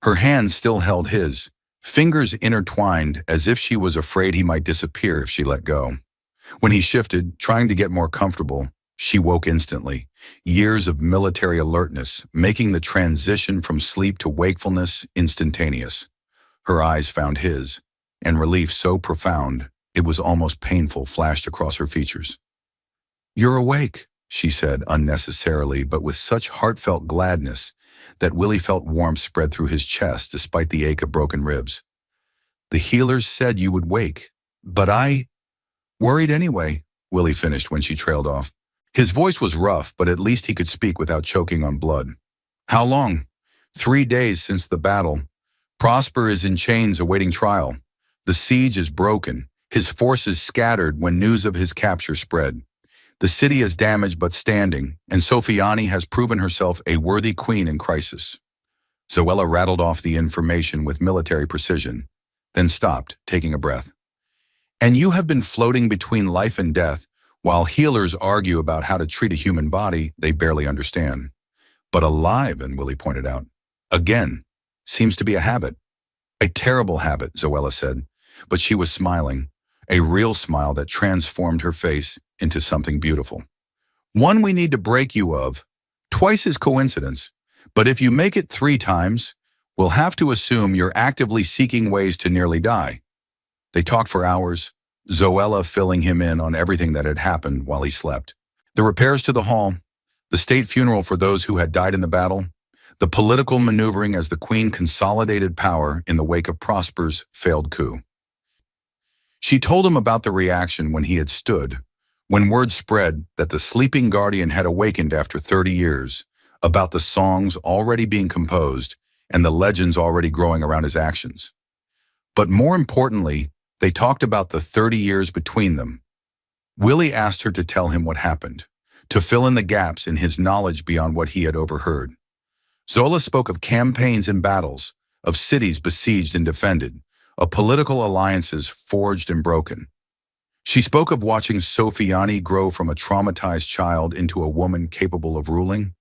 Her hands still held his, fingers intertwined as if she was afraid he might disappear if she let go. When he shifted, trying to get more comfortable, she woke instantly, years of military alertness, making the transition from sleep to wakefulness instantaneous. Her eyes found his, and relief so profound, it was almost painful flashed across her features. "You're awake," she said unnecessarily but with such heartfelt gladness that Willie felt warmth spread through his chest despite the ache of broken ribs. "The healers said you would wake, but I worried anyway," Willie finished when she trailed off. His voice was rough, but at least he could speak without choking on blood. "How long?" 3 days since the battle. Prosper is in chains awaiting trial. The siege is broken, his forces scattered when news of his capture spread. The city is damaged but standing, and Sofiani has proven herself a worthy queen in crisis. Zoella rattled off the information with military precision, then stopped, taking a breath. "And you have been floating between life and death, while healers argue about how to treat a human body they barely understand. But alive," and Willie pointed out, "again, seems to be a habit." "A terrible habit," Zoella said, but she was smiling, a real smile that transformed her face into something beautiful. "One we need to break you of. Twice is coincidence, but if you make it 3 times, we'll have to assume you're actively seeking ways to nearly die." They talked for hours, Zoella filling him in on everything that had happened while he slept. The repairs to the hall, the state funeral for those who had died in the battle, the political maneuvering as the Queen consolidated power in the wake of Prosper's failed coup. She told him about the reaction when he had stood, when word spread that the sleeping guardian had awakened after 30 years, about the songs already being composed and the legends already growing around his actions. But more importantly, they talked about the 30 years between them. Willie asked her to tell him what happened, to fill in the gaps in his knowledge beyond what he had overheard. Zola spoke of campaigns and battles, of cities besieged and defended, of political alliances forged and broken. She spoke of watching Sofiani grow from a traumatized child into a woman capable of ruling,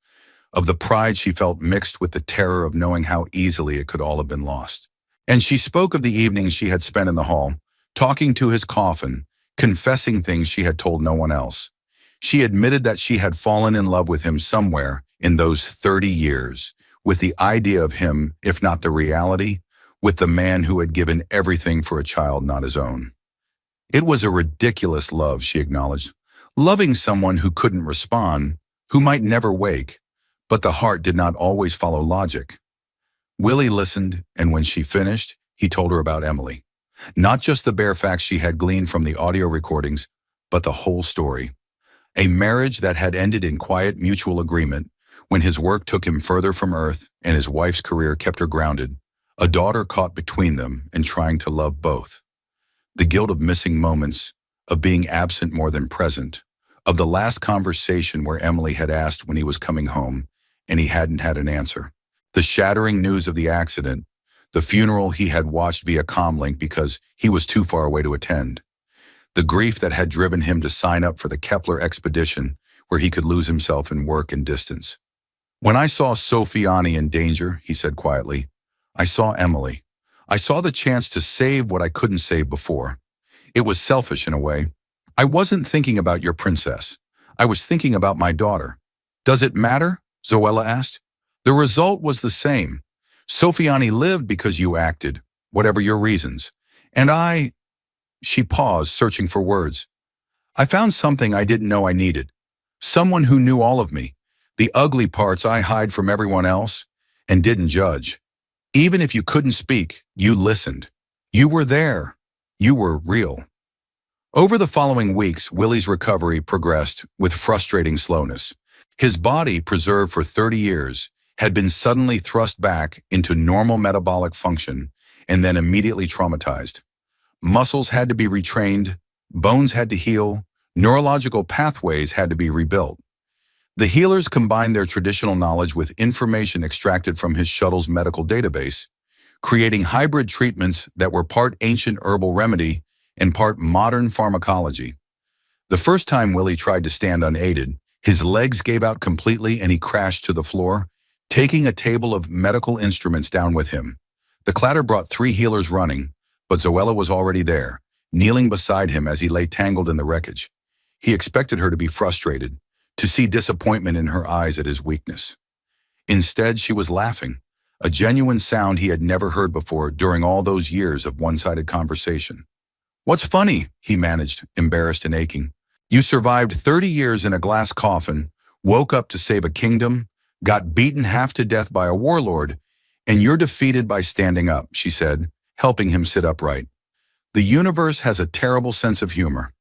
of the pride she felt mixed with the terror of knowing how easily it could all have been lost. And she spoke of the evenings she had spent in the hall, talking to his coffin, confessing things she had told no one else. She admitted that she had fallen in love with him somewhere in those 30 years, with the idea of him, if not the reality, with the man who had given everything for a child not his own. It was a ridiculous love, she acknowledged. Loving someone who couldn't respond, who might never wake, But the heart did not always follow logic. Willie listened, and when she finished, he told her about Emily. Not just the bare facts she had gleaned from the audio recordings, but the whole story. A marriage that had ended in quiet mutual agreement when his work took him further from Earth and his wife's career kept her grounded. A daughter caught between them and trying to love both. The guilt of missing moments, of being absent more than present, of the last conversation where Emily had asked when he was coming home and he hadn't had an answer. The shattering news of the accident, the funeral he had watched via comlink because he was too far away to attend. The grief that had driven him to sign up for the Kepler expedition where he could lose himself in work and distance. When I saw Sofiani in danger, he said quietly, I saw Emily. I saw the chance to save what I couldn't save before. It was selfish in a way. I wasn't thinking about your princess. I was thinking about my daughter. Does it matter? Zoella asked. The result was the same. Sofiani lived because you acted, whatever your reasons. And She paused, searching for words. I found something I didn't know I needed. Someone who knew all of me, the ugly parts I hide from everyone else, and didn't judge. Even if you couldn't speak, you listened. You were there. You were real. Over the following weeks, Willie's recovery progressed with frustrating slowness. His body, preserved for 30 years, had been suddenly thrust back into normal metabolic function and then immediately traumatized. Muscles had to be retrained, bones had to heal, neurological pathways had to be rebuilt. The healers combined their traditional knowledge with information extracted from his shuttle's medical database, creating hybrid treatments that were part ancient herbal remedy and part modern pharmacology. The first time Willie tried to stand unaided, his legs gave out completely and he crashed to the floor, taking a table of medical instruments down with him. The clatter brought 3 healers running, but Zoella was already there, kneeling beside him as he lay tangled in the wreckage. He expected her to be frustrated, to see disappointment in her eyes at his weakness. Instead, she was laughing, a genuine sound he had never heard before during all those years of one-sided conversation. What's funny? He managed, embarrassed and aching. You survived 30 years in a glass coffin, woke up to save a kingdom, got beaten half to death by a warlord, and you're defeated by standing up, she said, helping him sit upright. The universe has a terrible sense of humor.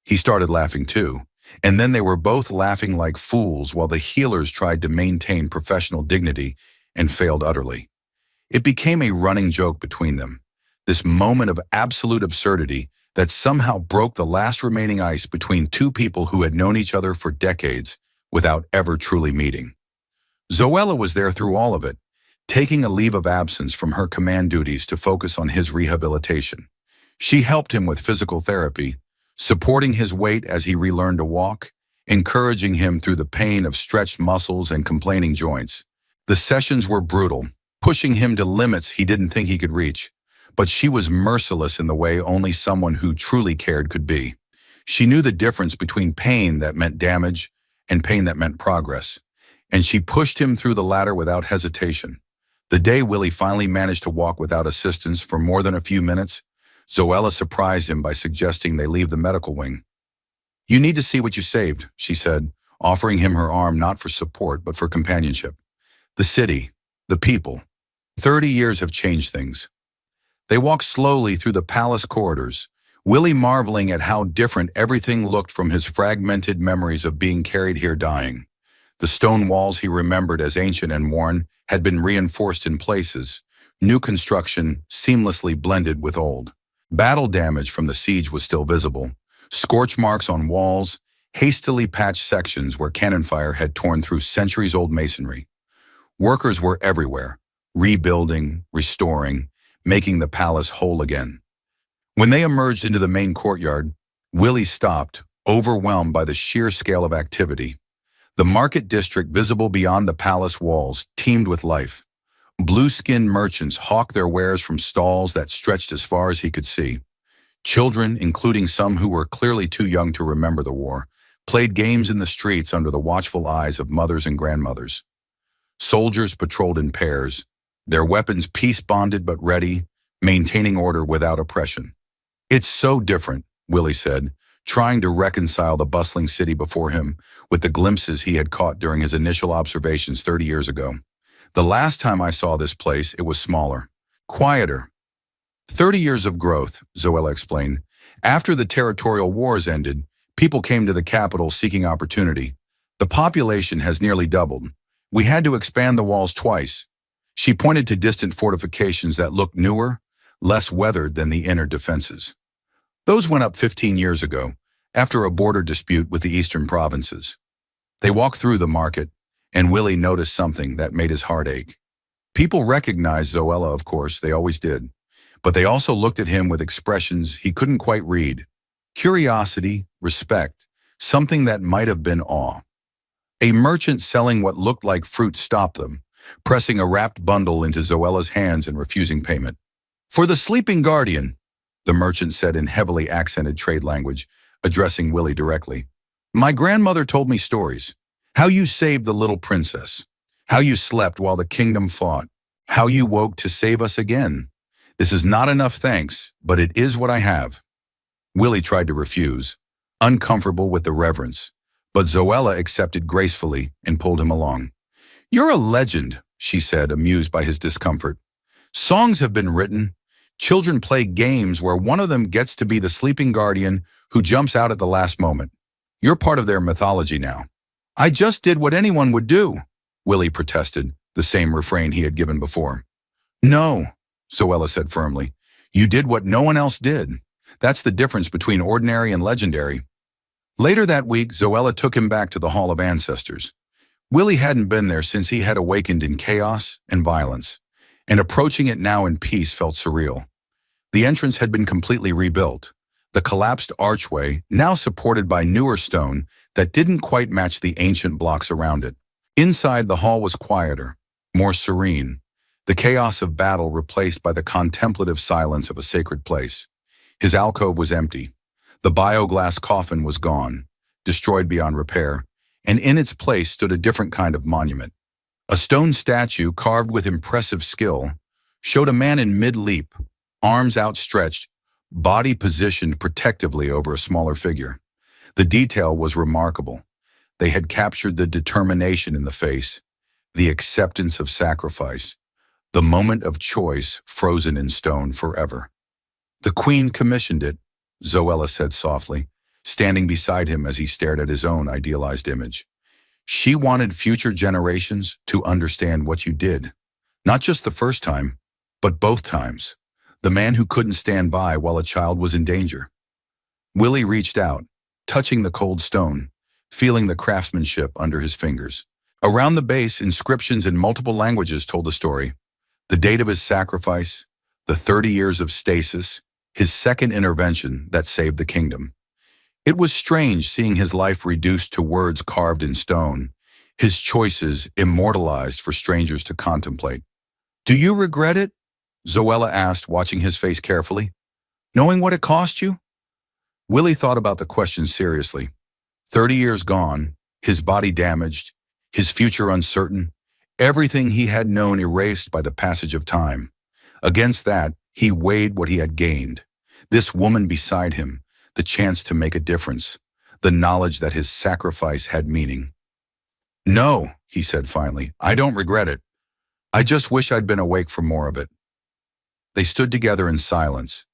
He started laughing too, and then they were both laughing like fools while the healers tried to maintain professional dignity and failed utterly. It became a running joke between them, this moment of absolute absurdity that somehow broke the last remaining ice between 2 people who had known each other for decades without ever truly meeting. Zoella was there through all of it, taking a leave of absence from her command duties to focus on his rehabilitation. She helped him with physical therapy, supporting his weight as he relearned to walk, encouraging him through the pain of stretched muscles and complaining joints. The sessions were brutal, pushing him to limits he didn't think he could reach, but she was merciless in the way only someone who truly cared could be. She knew the difference between pain that meant damage and pain that meant progress, and she pushed him through the latter without hesitation. The day Willie finally managed to walk without assistance for more than a few minutes, Zoella surprised him by suggesting they leave the medical wing. You need to see what you saved, she said, offering him her arm not for support but for companionship. The city, the people. 30 years have changed things. They walked slowly through the palace corridors, Willie marveling at how different everything looked from his fragmented memories of being carried here dying. The stone walls he remembered as ancient and worn had been reinforced in places, new construction seamlessly blended with old. Battle damage from the siege was still visible, scorch marks on walls, hastily patched sections where cannon fire had torn through centuries-old masonry. Workers were everywhere, rebuilding, restoring, making the palace whole again. When they emerged into the main courtyard, Willie stopped, overwhelmed by the sheer scale of activity. The market district visible beyond the palace walls teemed with life. Blue-skinned merchants hawked their wares from stalls that stretched as far as he could see. Children, including some who were clearly too young to remember the war, played games in the streets under the watchful eyes of mothers and grandmothers. Soldiers patrolled in pairs, their weapons peace-bonded but ready, maintaining order without oppression. It's so different, Willie said, trying to reconcile the bustling city before him with the glimpses he had caught during his initial observations 30 years ago. The last time I saw this place, it was smaller, quieter. 30 years of growth, Zoella explained. After the territorial wars ended, people came to the capital seeking opportunity. The population has nearly doubled. We had to expand the walls twice. She pointed to distant fortifications that looked newer, less weathered than the inner defenses. Those went up 15 years ago, after a border dispute with the eastern provinces. They walked through the market, and Willie noticed something that made his heart ache. People recognized Zoella, of course, they always did, but they also looked at him with expressions he couldn't quite read. Curiosity, respect, something that might have been awe. A merchant selling what looked like fruit stopped them, pressing a wrapped bundle into Zoella's hands and refusing payment. "For the sleeping guardian," the merchant said in heavily accented trade language, addressing Willie directly. "My grandmother told me stories. How you saved the little princess. How you slept while the kingdom fought. How you woke to save us again. This is not enough thanks, but it is what I have." Willie tried to refuse, uncomfortable with the reverence, but Zoella accepted gracefully and pulled him along. "You're a legend," she said, amused by his discomfort. "Songs have been written. Children play games where one of them gets to be the sleeping guardian who jumps out at the last moment. You're part of their mythology now." "I just did what anyone would do," Willie protested, the same refrain he had given before. "No," Zoella said firmly. "You did what no one else did. That's the difference between ordinary and legendary." Later that week, Zoella took him back to the Hall of Ancestors. Willie hadn't been there since he had awakened in chaos and violence, and approaching it now in peace felt surreal. The entrance had been completely rebuilt, the collapsed archway now supported by newer stone that didn't quite match the ancient blocks around it. Inside, the hall was quieter, more serene, the chaos of battle replaced by the contemplative silence of a sacred place. His alcove was empty. The bioglass coffin was gone, destroyed beyond repair, and in its place stood a different kind of monument. A stone statue carved with impressive skill showed a man in mid-leap, arms outstretched, body positioned protectively over a smaller figure. The detail was remarkable. They had captured the determination in the face, the acceptance of sacrifice, the moment of choice frozen in stone forever. "The Queen commissioned it," Zoella said softly, standing beside him as he stared at his own idealized image. "She wanted future generations to understand what you did, not just the first time, but both times. The man who couldn't stand by while a child was in danger." Willie reached out, touching the cold stone, feeling the craftsmanship under his fingers. Around the base, inscriptions in multiple languages told the story. The date of his sacrifice, the 30 years of stasis, his second intervention that saved the kingdom. It was strange seeing his life reduced to words carved in stone, his choices immortalized for strangers to contemplate. "Do you regret it?" Zoella asked, watching his face carefully. "Knowing what it cost you?" Willie thought about the question seriously. 30 years gone, his body damaged, his future uncertain, everything he had known erased by the passage of time. Against that, he weighed what he had gained. This woman beside him, the chance to make a difference, the knowledge that his sacrifice had meaning. "No," he said finally, "I don't regret it. I just wish I'd been awake for more of it." They stood together in silence,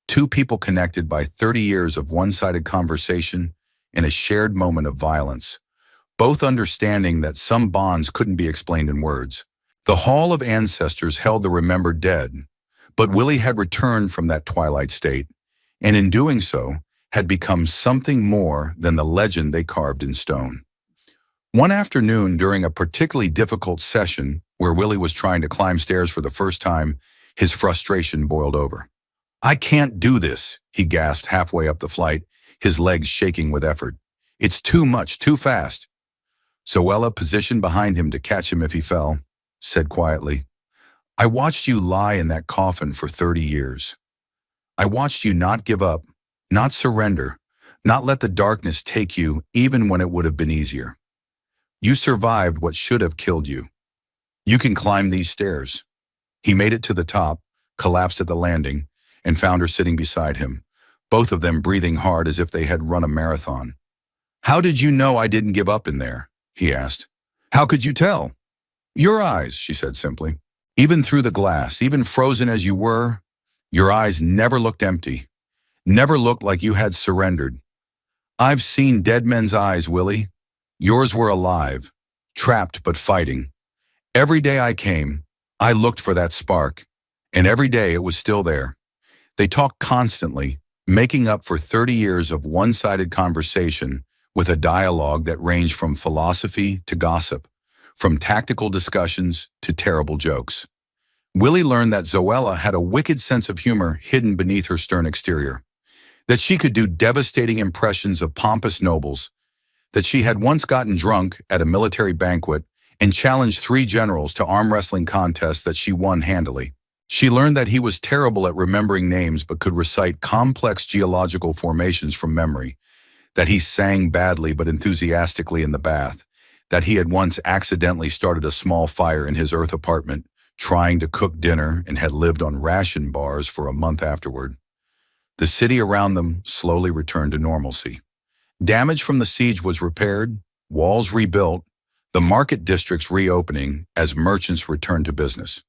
two people connected by 30 years of one-sided conversation and a shared moment of violence, both understanding that some bonds couldn't be explained in words. The Hall of Ancestors held the remembered dead, but Willie had returned from that twilight state, and in doing so, had become something more than the legend they carved in stone. One afternoon, during a particularly difficult session where Willie was trying to climb stairs for the first time, his frustration boiled over. "I can't do this," he gasped halfway up the flight, his legs shaking with effort. "It's too much, too fast." Zoella, positioned behind him to catch him if he fell, said quietly, "I watched you lie in that coffin for 30 years. I watched you not give up, not surrender, not let the darkness take you even when it would have been easier. You survived what should have killed you. You can climb these stairs." He made it to the top, collapsed at the landing, and found her sitting beside him, both of them breathing hard as if they had run a marathon. "How did you know I didn't give up in there?" he asked. "How could you tell?" "Your eyes," she said simply. "Even through the glass, even frozen as you were, your eyes never looked empty, never looked like you had surrendered. I've seen dead men's eyes, Willie. Yours were alive, trapped but fighting. Every day I came, I looked for that spark, and every day it was still there." They talked constantly, making up for 30 years of one-sided conversation with a dialogue that ranged from philosophy to gossip, from tactical discussions to terrible jokes. Willie learned that Zoella had a wicked sense of humor hidden beneath her stern exterior, that she could do devastating impressions of pompous nobles, that she had once gotten drunk at a military banquet and challenged 3 generals to arm wrestling contests that she won handily. She learned that he was terrible at remembering names but could recite complex geological formations from memory, that he sang badly but enthusiastically in the bath, that he had once accidentally started a small fire in his earth apartment, trying to cook dinner, and had lived on ration bars for a month afterward. The city around them slowly returned to normalcy. Damage from the siege was repaired, walls rebuilt, the market districts reopening as merchants returned to business.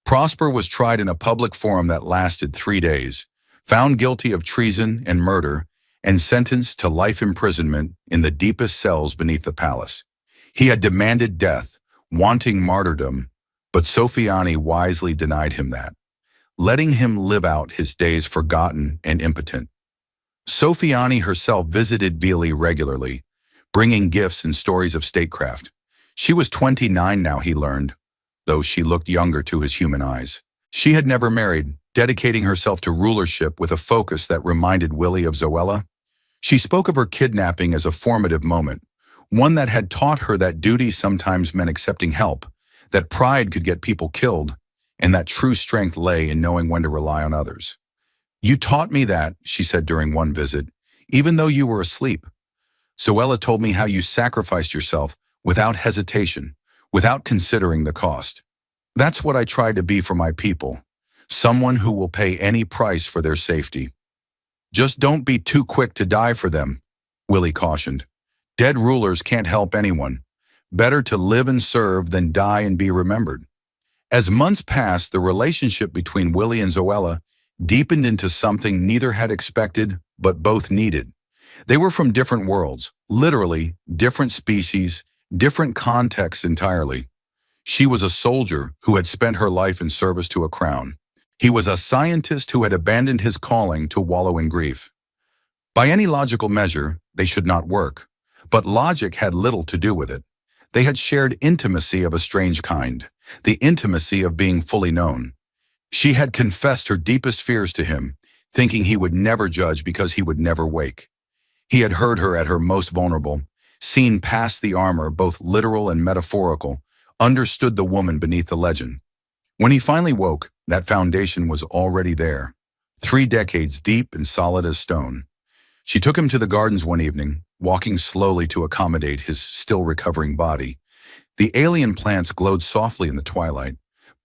Prosper was tried in a public forum that lasted 3 days, found guilty of treason and murder, and sentenced to life imprisonment in the deepest cells beneath the palace. He had demanded death, wanting martyrdom, but Sofiani wisely denied him that, letting him live out his days forgotten and impotent. Sofiani herself visited Vili regularly, bringing gifts and stories of statecraft. She was 29 now, he learned, though she looked younger to his human eyes. She had never married, dedicating herself to rulership with a focus that reminded Willie of Zoella. She spoke of her kidnapping as a formative moment, one that had taught her that duty sometimes meant accepting help, that pride could get people killed, and that true strength lay in knowing when to rely on others. "You taught me that," she said during one visit, "even though you were asleep. Zoella told me how you sacrificed yourself without hesitation, without considering the cost. That's what I try to be for my people, someone who will pay any price for their safety." "Just don't be too quick to die for them," Willie cautioned. "Dead rulers can't help anyone. Better to live and serve than die and be remembered." As months passed, the relationship between Willie and Zoella deepened into something neither had expected but both needed. They were from different worlds, literally different species, different contexts entirely. She was a soldier who had spent her life in service to a crown. He was a scientist who had abandoned his calling to wallow in grief. By any logical measure, they should not work, but logic had little to do with it. They had shared intimacy of a strange kind, the intimacy of being fully known. She had confessed her deepest fears to him, thinking he would never judge because he would never wake. He had heard her at her most vulnerable, seen past the armor, both literal and metaphorical, understood the woman beneath the legend. When he finally woke, that foundation was already there, 3 decades deep and solid as stone. She took him to the gardens one evening, walking slowly to accommodate his still recovering body. The alien plants glowed softly in the twilight,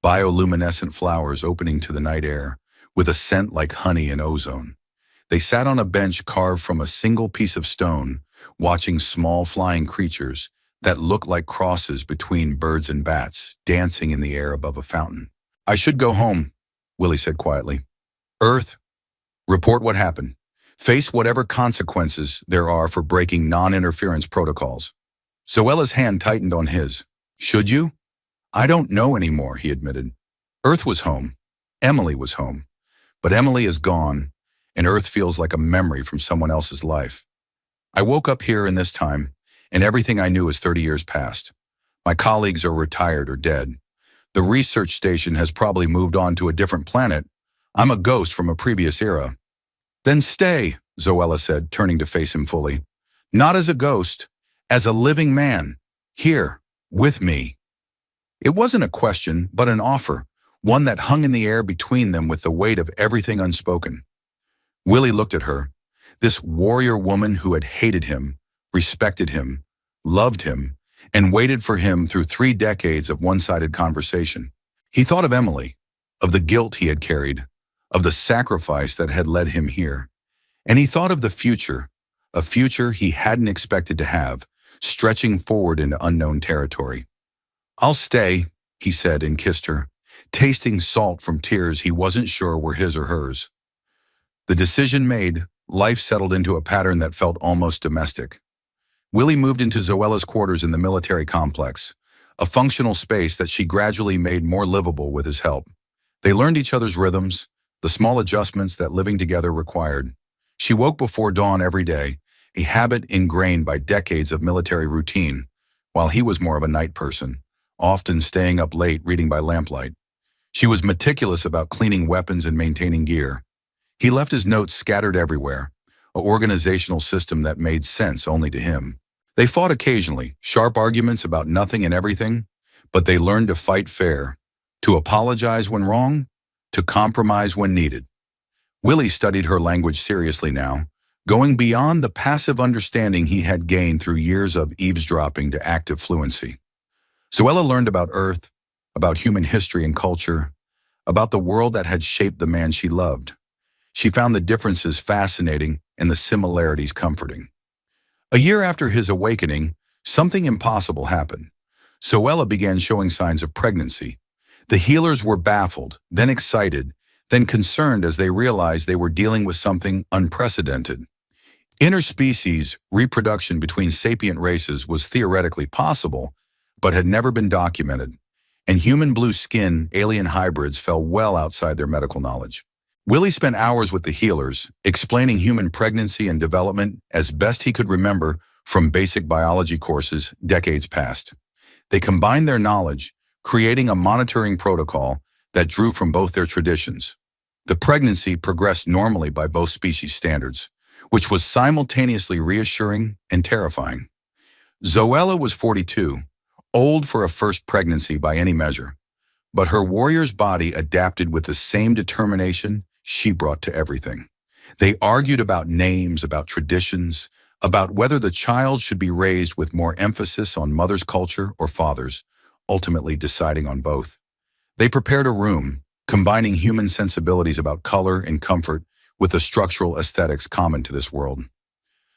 bioluminescent flowers opening to the night air, with a scent like honey and ozone. They sat on a bench carved from a single piece of stone, watching small flying creatures that looked like crosses between birds and bats, dancing in the air above a fountain. "I should go home," Willie said quietly. "Earth, report what happened. Face whatever consequences there are for breaking non-interference protocols." Zoella's hand tightened on his. "Should you?" "I don't know anymore," he admitted. Earth was home. Emily was home. But Emily is gone, and Earth feels like a memory from someone else's life. I woke up here in this time, and everything I knew is 30 years past. My colleagues are retired or dead. The research station has probably moved on to a different planet. I'm a ghost from a previous era. "Then stay," Zoella said, turning to face him fully. "Not as a ghost, as a living man. Here, with me." It wasn't a question, but an offer, one that hung in the air between them with the weight of everything unspoken. Willie looked at her, this warrior woman who had hated him, respected him, loved him, and waited for him through 3 decades of one-sided conversation. He thought of Emily, of the guilt he had carried, of the sacrifice that had led him here. And he thought of the future, a future he hadn't expected to have, stretching forward into unknown territory. "I'll stay," he said and kissed her, tasting salt from tears he wasn't sure were his or hers. The decision made, life settled into a pattern that felt almost domestic. Willie moved into Zoella's quarters in the military complex, a functional space that she gradually made more livable with his help. They learned each other's rhythms, the small adjustments that living together required. She woke before dawn every day, a habit ingrained by decades of military routine, while he was more of a night person, often staying up late reading by lamplight. She was meticulous about cleaning weapons and maintaining gear. He left his notes scattered everywhere, an organizational system that made sense only to him. They fought occasionally, sharp arguments about nothing and everything, but they learned to fight fair, to apologize when wrong, to compromise when needed. Willie studied her language seriously now, going beyond the passive understanding he had gained through years of eavesdropping to active fluency. Zoella learned about Earth, about human history and culture, about the world that had shaped the man she loved. She found the differences fascinating and the similarities comforting. A year after his awakening, something impossible happened. Zoella began showing signs of pregnancy. The healers were baffled, then excited, then concerned as they realized they were dealing with something unprecedented. Interspecies reproduction between sapient races was theoretically possible, but had never been documented, and human blue skin alien hybrids fell well outside their medical knowledge. Willie spent hours with the healers, explaining human pregnancy and development as best he could remember from basic biology courses decades past. They combined their knowledge, creating a monitoring protocol that drew from both their traditions. The pregnancy progressed normally by both species standards, which was simultaneously reassuring and terrifying. Zoella was 42, old for a first pregnancy by any measure, but her warrior's body adapted with the same determination she brought to everything. They argued about names, about traditions, about whether the child should be raised with more emphasis on mother's culture or father's, ultimately deciding on both. They prepared a room, combining human sensibilities about color and comfort with the structural aesthetics common to this world.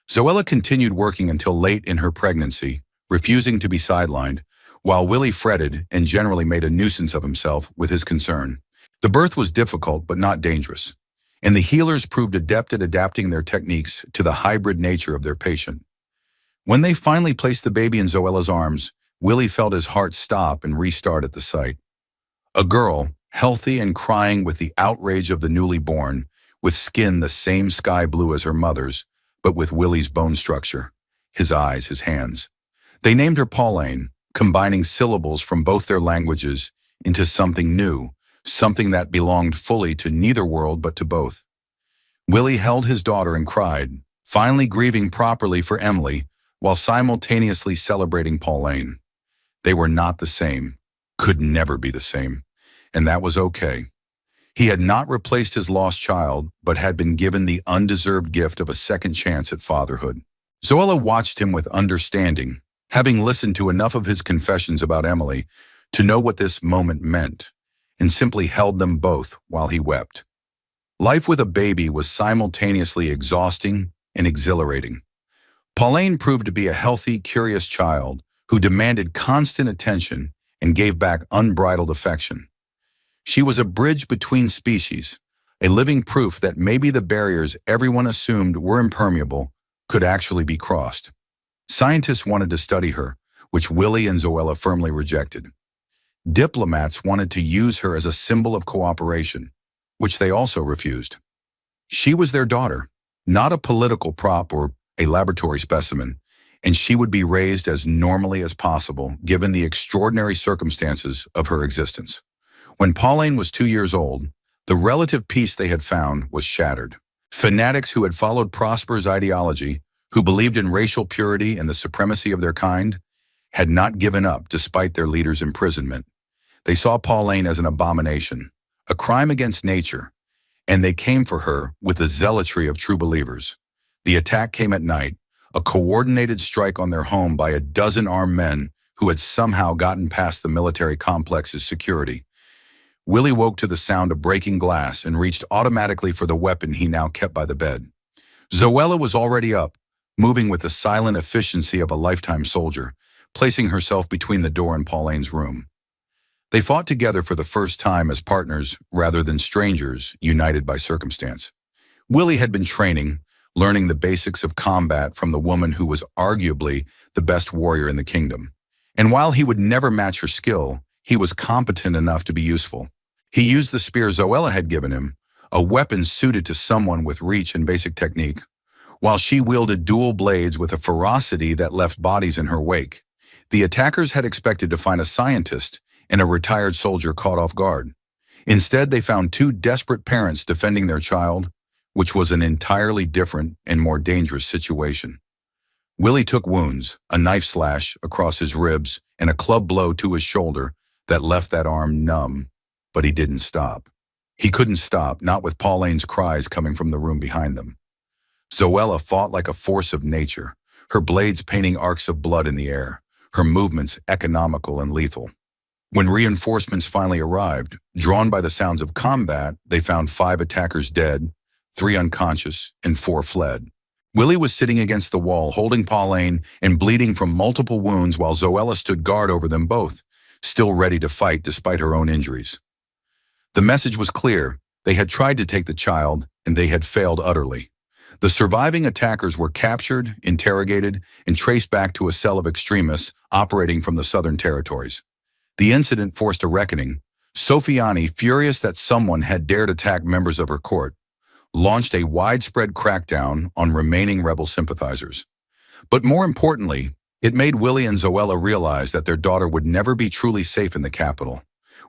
Zoella continued working until late in her pregnancy, refusing to be sidelined, while Willie fretted and generally made a nuisance of himself with his concern. The birth was difficult but not dangerous, and the healers proved adept at adapting their techniques to the hybrid nature of their patient. When they finally placed the baby in Zoella's arms, Willie felt his heart stop and restart at the sight. A girl, healthy and crying with the outrage of the newly born, with skin the same sky blue as her mother's, but with Willie's bone structure, his eyes, his hands. They named her Pauline, combining syllables from both their languages into something new, something that belonged fully to neither world but to both. Willie held his daughter and cried, finally grieving properly for Emily while simultaneously celebrating Pauline. They were not the same, could never be the same, and that was okay. He had not replaced his lost child, but had been given the undeserved gift of a second chance at fatherhood. Zoella watched him with understanding, having listened to enough of his confessions about Emily to know what this moment meant, and simply held them both while he wept. Life with a baby was simultaneously exhausting and exhilarating. Pauline proved to be a healthy, curious child who demanded constant attention and gave back unbridled affection. She was a bridge between species, a living proof that maybe the barriers everyone assumed were impermeable could actually be crossed. Scientists wanted to study her, which Willie and Zoella firmly rejected. Diplomats wanted to use her as a symbol of cooperation, which they also refused. She was their daughter, not a political prop or a laboratory specimen, and she would be raised as normally as possible given the extraordinary circumstances of her existence. When Pauline was 2 years old, the relative peace they had found was shattered. Fanatics who had followed Prosper's ideology, who believed in racial purity and the supremacy of their kind, had not given up despite their leader's imprisonment. They saw Pauline as an abomination, a crime against nature, and they came for her with the zealotry of true believers. The attack came at night, a coordinated strike on their home by a dozen armed men who had somehow gotten past the military complex's security. Willie woke to the sound of breaking glass and reached automatically for the weapon he now kept by the bed. Zoella was already up, moving with the silent efficiency of a lifetime soldier, placing herself between the door and Pauline's room. They fought together for the first time as partners rather than strangers, united by circumstance. Willie had been training, learning the basics of combat from the woman who was arguably the best warrior in the kingdom. And while he would never match her skill, he was competent enough to be useful. He used the spear Zoella had given him, a weapon suited to someone with reach and basic technique, while she wielded dual blades with a ferocity that left bodies in her wake. The attackers had expected to find a scientist and a retired soldier caught off guard. Instead, they found two desperate parents defending their child, which was an entirely different and more dangerous situation. Willie took wounds, a knife slash across his ribs and a club blow to his shoulder that left that arm numb, but he didn't stop. He couldn't stop, not with Pauline's cries coming from the room behind them. Zoella fought like a force of nature, her blades painting arcs of blood in the air, her movements economical and lethal. When reinforcements finally arrived, drawn by the sounds of combat, they found 5 attackers dead, 3 unconscious, and 4 fled. Willie was sitting against the wall, holding Pauline and bleeding from multiple wounds while Zoella stood guard over them both, still ready to fight despite her own injuries. The message was clear. They had tried to take the child, and they had failed utterly. The surviving attackers were captured, interrogated, and traced back to a cell of extremists operating from the southern territories. The incident forced a reckoning. Sofiani, furious that someone had dared attack members of her court, launched a widespread crackdown on remaining rebel sympathizers. But more importantly, it made Willie and Zoella realize that their daughter would never be truly safe in the capital,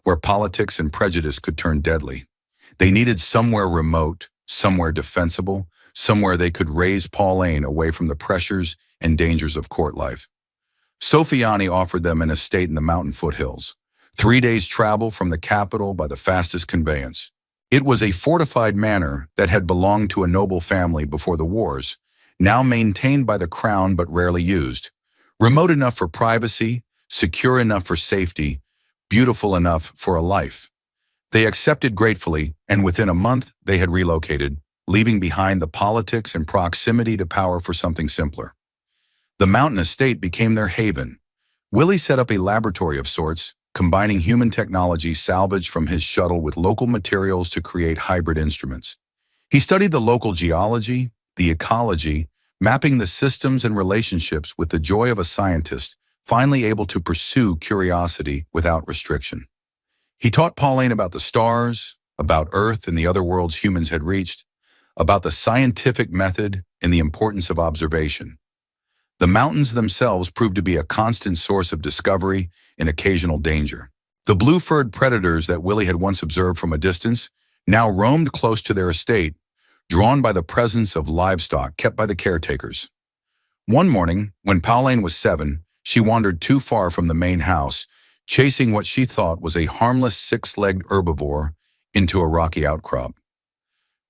where politics and prejudice could turn deadly. They needed somewhere remote, somewhere defensible, somewhere they could raise Pauline away from the pressures and dangers of court life. Sofiani offered them an estate in the mountain foothills, 3 days' travel from the capital by the fastest conveyance. It was a fortified manor that had belonged to a noble family before the wars, now maintained by the crown but rarely used. Remote enough for privacy, secure enough for safety, beautiful enough for a life. They accepted gratefully, and within a month they had relocated, leaving behind the politics and proximity to power for something simpler. The mountain estate became their haven. Willie set up a laboratory of sorts, combining human technology salvaged from his shuttle with local materials to create hybrid instruments. He studied the local geology, the ecology, mapping the systems and relationships with the joy of a scientist, finally able to pursue curiosity without restriction. He taught Pauline about the stars, about Earth and the other worlds humans had reached, about the scientific method and the importance of observation. The mountains themselves proved to be a constant source of discovery and occasional danger. The blue-furred predators that Willie had once observed from a distance now roamed close to their estate, drawn by the presence of livestock kept by the caretakers. One morning, when Pauline was 7, she wandered too far from the main house, chasing what she thought was a harmless 6-legged herbivore into a rocky outcrop.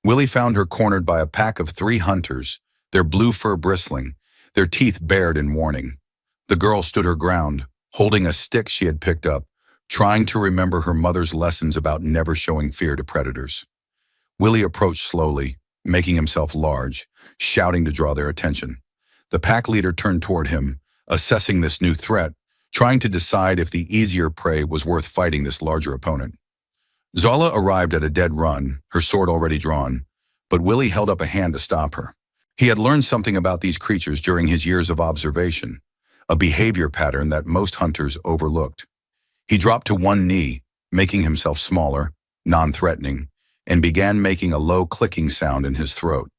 Willie found her cornered by a pack of 3 hunters, their blue fur bristling, their teeth bared in warning. The girl stood her ground, holding a stick she had picked up, trying to remember her mother's lessons about never showing fear to predators. Willie approached slowly, making himself large, shouting to draw their attention. The pack leader turned toward him, assessing this new threat, trying to decide if the easier prey was worth fighting this larger opponent. Zoella arrived at a dead run, her sword already drawn, but Willie held up a hand to stop her. He had learned something about these creatures during his years of observation, a behavior pattern that most hunters overlooked. He dropped to one knee, making himself smaller, non-threatening, and began making a low clicking sound in his throat.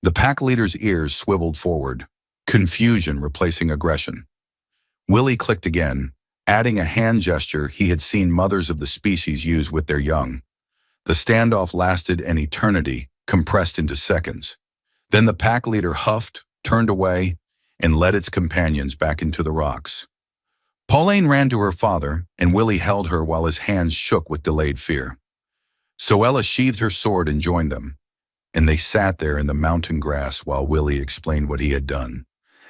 The pack leader's ears swiveled forward, confusion replacing aggression. Willie clicked again, adding a hand gesture he had seen mothers of the species use with their young. The standoff lasted an eternity, compressed into seconds. Then the pack leader huffed, turned away, and led its companions back into the rocks. Pauline ran to her father, and Willie held her while his hands shook with delayed fear. Zoella sheathed her sword and joined them, and they sat there in the mountain grass while Willie explained what he had done,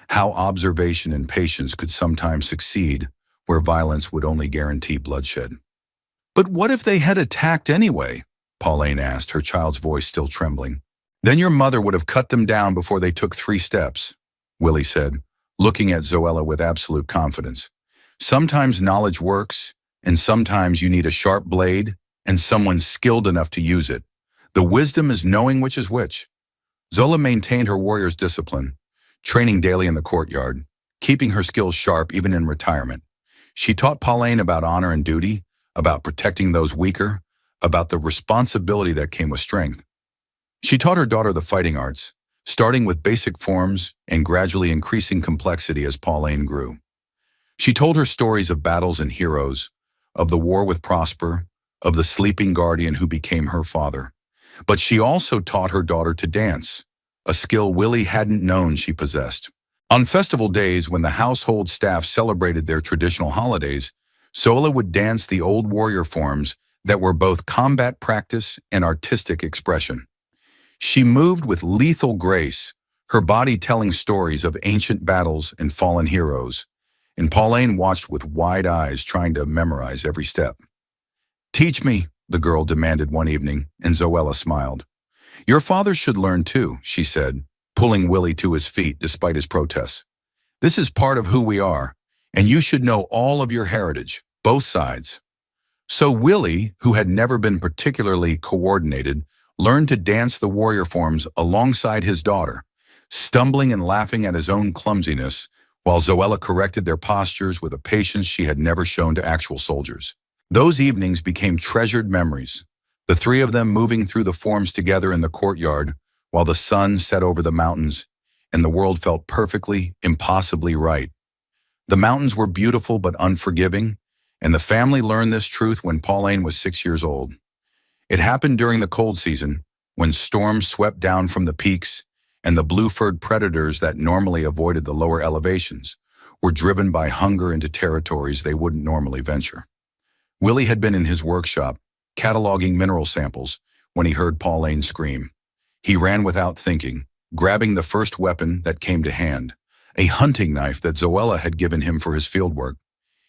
how observation and patience could sometimes succeed where violence would only guarantee bloodshed. "But what if they had attacked anyway?" Pauline asked, her child's voice still trembling. Then your mother would have cut them down before they took 3 steps, Willie said, looking at Zoella with absolute confidence. Sometimes knowledge works, and sometimes you need a sharp blade and someone skilled enough to use it. The wisdom is knowing which is which. Zola maintained her warrior's discipline, training daily in the courtyard, keeping her skills sharp even in retirement. She taught Pauline about honor and duty, about protecting those weaker, about the responsibility that came with strength. She taught her daughter the fighting arts, starting with basic forms and gradually increasing complexity as Pauline grew. She told her stories of battles and heroes, of the war with Prosper, of the sleeping guardian who became her father. But she also taught her daughter to dance, a skill Willie hadn't known she possessed. On festival days when the household staff celebrated their traditional holidays, Zola would dance the old warrior forms that were both combat practice and artistic expression. She moved with lethal grace, her body telling stories of ancient battles and fallen heroes, and Pauline watched with wide eyes trying to memorize every step. "Teach me," the girl demanded one evening, and Zoella smiled. "Your father should learn too," she said, pulling Willie to his feet despite his protests. "This is part of who we are, and you should know all of your heritage, both sides." So Willie, who had never been particularly coordinated, learned to dance the warrior forms alongside his daughter, stumbling and laughing at his own clumsiness, while Zoella corrected their postures with a patience she had never shown to actual soldiers. Those evenings became treasured memories, the 3 of them moving through the forms together in the courtyard while the sun set over the mountains, and the world felt perfectly, impossibly right. The mountains were beautiful but unforgiving, and the family learned this truth when Pauline was 6 years old. It happened during the cold season, when storms swept down from the peaks, and the blue-furred predators that normally avoided the lower elevations were driven by hunger into territories they wouldn't normally venture. Willie had been in his workshop, cataloging mineral samples, when he heard Pauline scream. He ran without thinking, grabbing the first weapon that came to hand, a hunting knife that Zoella had given him for his fieldwork.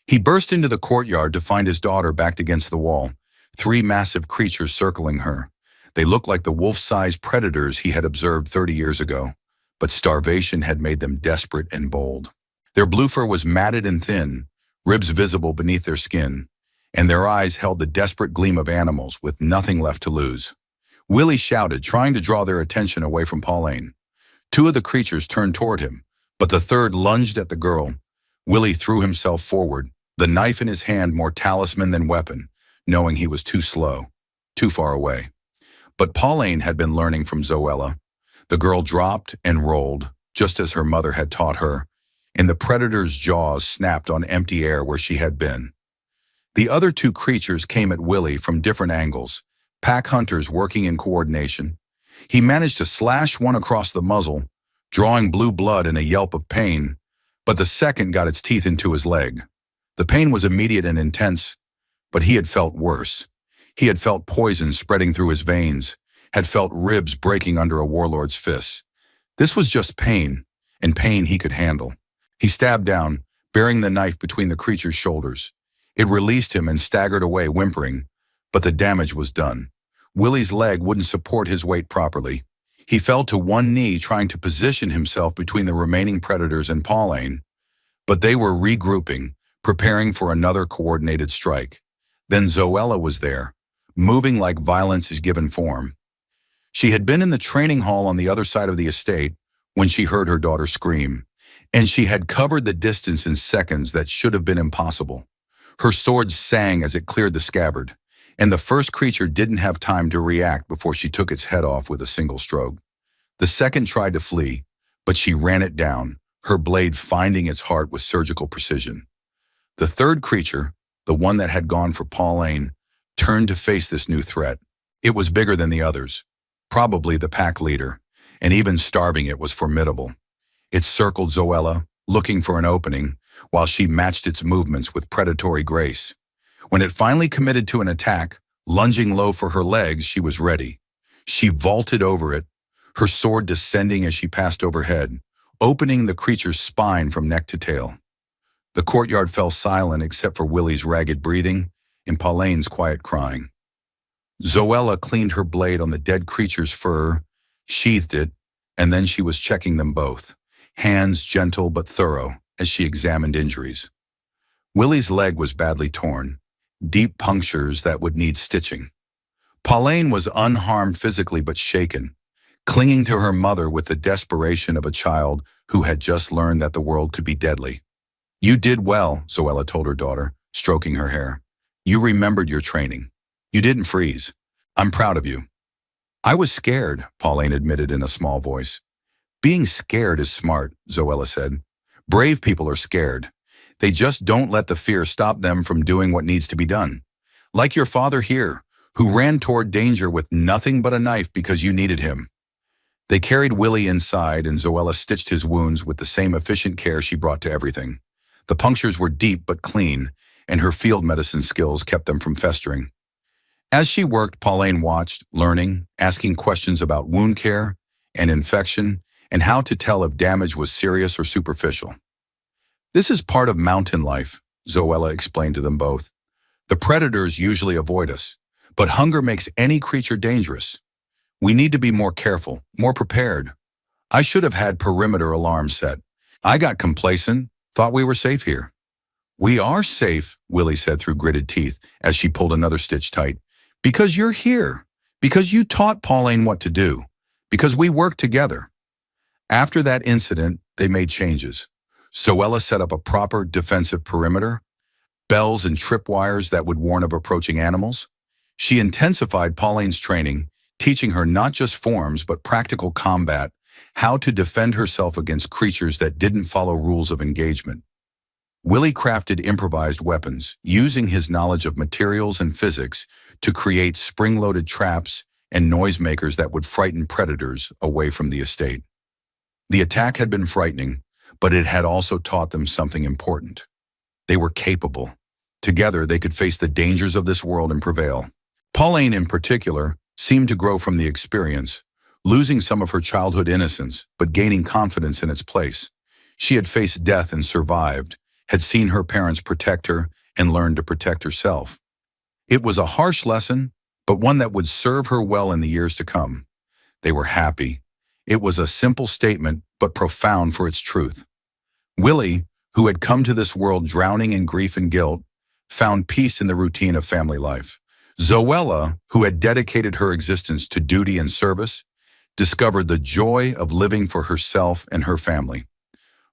He burst into the courtyard to find his daughter backed against the wall, 3 massive creatures circling her. They looked like the wolf-sized predators he had observed 30 years ago, but starvation had made them desperate and bold. Their blue fur was matted and thin, ribs visible beneath their skin, and their eyes held the desperate gleam of animals with nothing left to lose. Willie shouted, trying to draw their attention away from Pauline. 2 of the creatures turned toward him, but the third lunged at the girl. Willie threw himself forward, the knife in his hand more talisman than weapon, knowing he was too slow, too far away. But Pauline had been learning from Zoella. The girl dropped and rolled, just as her mother had taught her, and the predator's jaws snapped on empty air where she had been. The other 2 creatures came at Willie from different angles, pack hunters working in coordination. He managed to slash one across the muzzle, drawing blue blood in a yelp of pain, but the second got its teeth into his leg. The pain was immediate and intense, but he had felt worse. He had felt poison spreading through his veins, had felt ribs breaking under a warlord's fists. This was just pain, and pain he could handle. He stabbed down, bearing the knife between the creature's shoulders. It released him and staggered away, whimpering, but the damage was done. Willie's leg wouldn't support his weight properly. He fell to one knee, trying to position himself between the remaining predators and Pauline, but they were regrouping, preparing for another coordinated strike. Then Zoella was there, moving like violence is given form. She had been in the training hall on the other side of the estate when she heard her daughter scream, and she had covered the distance in seconds that should have been impossible. Her sword sang as it cleared the scabbard, and the first creature didn't have time to react before she took its head off with a single stroke. The second tried to flee, but she ran it down, her blade finding its heart with surgical precision. The third creature, the one that had gone for Pauline, turned to face this new threat. It was bigger than the others, probably the pack leader, and even starving it was formidable. It circled Zoella, looking for an opening, while she matched its movements with predatory grace. When it finally committed to an attack, lunging low for her legs, she was ready. She vaulted over it, her sword descending as she passed overhead, opening the creature's spine from neck to tail. The courtyard fell silent except for Willie's ragged breathing and Pauline's quiet crying. Zoella cleaned her blade on the dead creature's fur. sheathed it, and then she was checking them both, hands gentle but thorough as she examined injuries. Willie's leg was badly torn, deep punctures that would need stitching. Pauline was unharmed physically but shaken, clinging to her mother with the desperation of a child who had just learned that the world could be deadly. "You did well," Zoella told her daughter, stroking her hair. "You remembered your training. You didn't freeze. I'm proud of you." "I was scared," Pauline admitted in a small voice. "Being scared is smart," Zoella said. "Brave people are scared. They just don't let the fear stop them from doing what needs to be done. Like your father here, who ran toward danger with nothing but a knife because you needed him." They carried Willie inside, and Zoella stitched his wounds with the same efficient care she brought to everything. The punctures were deep but clean, and her field medicine skills kept them from festering. As she worked, Pauline watched, learning, asking questions about wound care and infection, and how to tell if damage was serious or superficial. "This is part of mountain life," Zoella explained to them both. "The predators usually avoid us, but hunger makes any creature dangerous. We need to be more careful, more prepared. I should have had perimeter alarms set. I got complacent, thought we were safe here." "We are safe," Willie said through gritted teeth as she pulled another stitch tight. "Because you're here. Because you taught Pauline what to do. Because we worked together." After that incident, they made changes. Zoella set up a proper defensive perimeter, bells and tripwires that would warn of approaching animals. She intensified Pauline's training, teaching her not just forms but practical combat, how to defend herself against creatures that didn't follow rules of engagement. Willie crafted improvised weapons, using his knowledge of materials and physics to create spring-loaded traps and noisemakers that would frighten predators away from the estate. The attack had been frightening, but it had also taught them something important. They were capable. Together, they could face the dangers of this world and prevail. Pauline, in particular, seemed to grow from the experience, losing some of her childhood innocence, but gaining confidence in its place. She had faced death and survived, had seen her parents protect her, and learned to protect herself. It was a harsh lesson, but one that would serve her well in the years to come. They were happy. It was a simple statement, but profound for its truth. Willie, who had come to this world drowning in grief and guilt, found peace in the routine of family life. Zoella, who had dedicated her existence to duty and service, discovered the joy of living for herself and her family.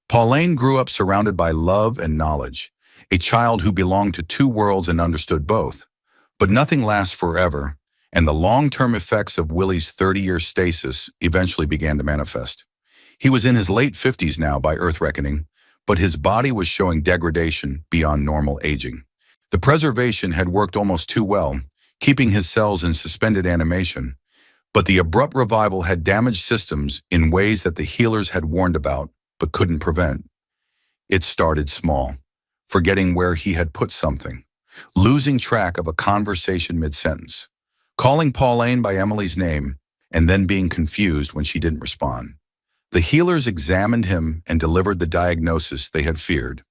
Pauline grew up surrounded by love and knowledge, a child who belonged to two worlds and understood both. But nothing lasts forever, and the long-term effects of Willie's 30-year stasis eventually began to manifest. He was in his late 50s now by Earth reckoning, but his body was showing degradation beyond normal aging. The preservation had worked almost too well, keeping his cells in suspended animation, but the abrupt revival had damaged systems in ways that the healers had warned about but couldn't prevent. It started small, forgetting where he had put something, losing track of a conversation mid-sentence, calling Pauline by Emily's name, and then being confused when she didn't respond. The healers examined him and delivered the diagnosis they had feared: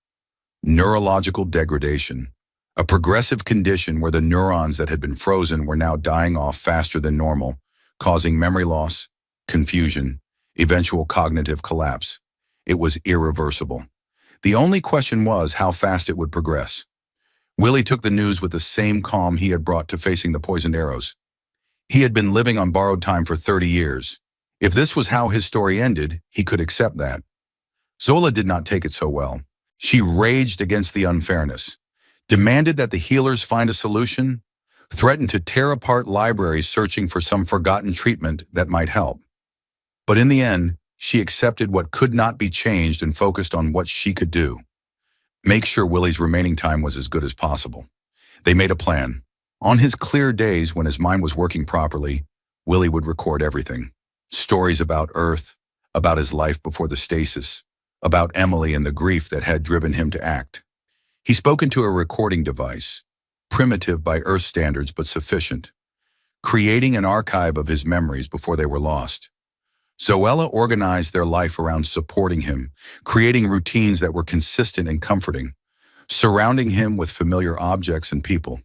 neurological degradation, a progressive condition where the neurons that had been frozen were now dying off faster than normal, causing memory loss, confusion, eventual cognitive collapse. It was irreversible. The only question was how fast it would progress. Willie took the news with the same calm he had brought to facing the poisoned arrows. He had been living on borrowed time for 30 years. If this was how his story ended, he could accept that. Zola did not take it so well. She raged against the unfairness, demanded that the healers find a solution, threatened to tear apart libraries searching for some forgotten treatment that might help. But in the end, she accepted what could not be changed and focused on what she could do: make sure Willie's remaining time was as good as possible. They made a plan. On his clear days when his mind was working properly, Willie would record everything. Stories about Earth, about his life before the stasis, about Emily and the grief that had driven him to act. He spoke into a recording device, primitive by Earth standards but sufficient, creating an archive of his memories before they were lost. Zoella organized their life around supporting him, creating routines that were consistent and comforting, surrounding him with familiar objects and people.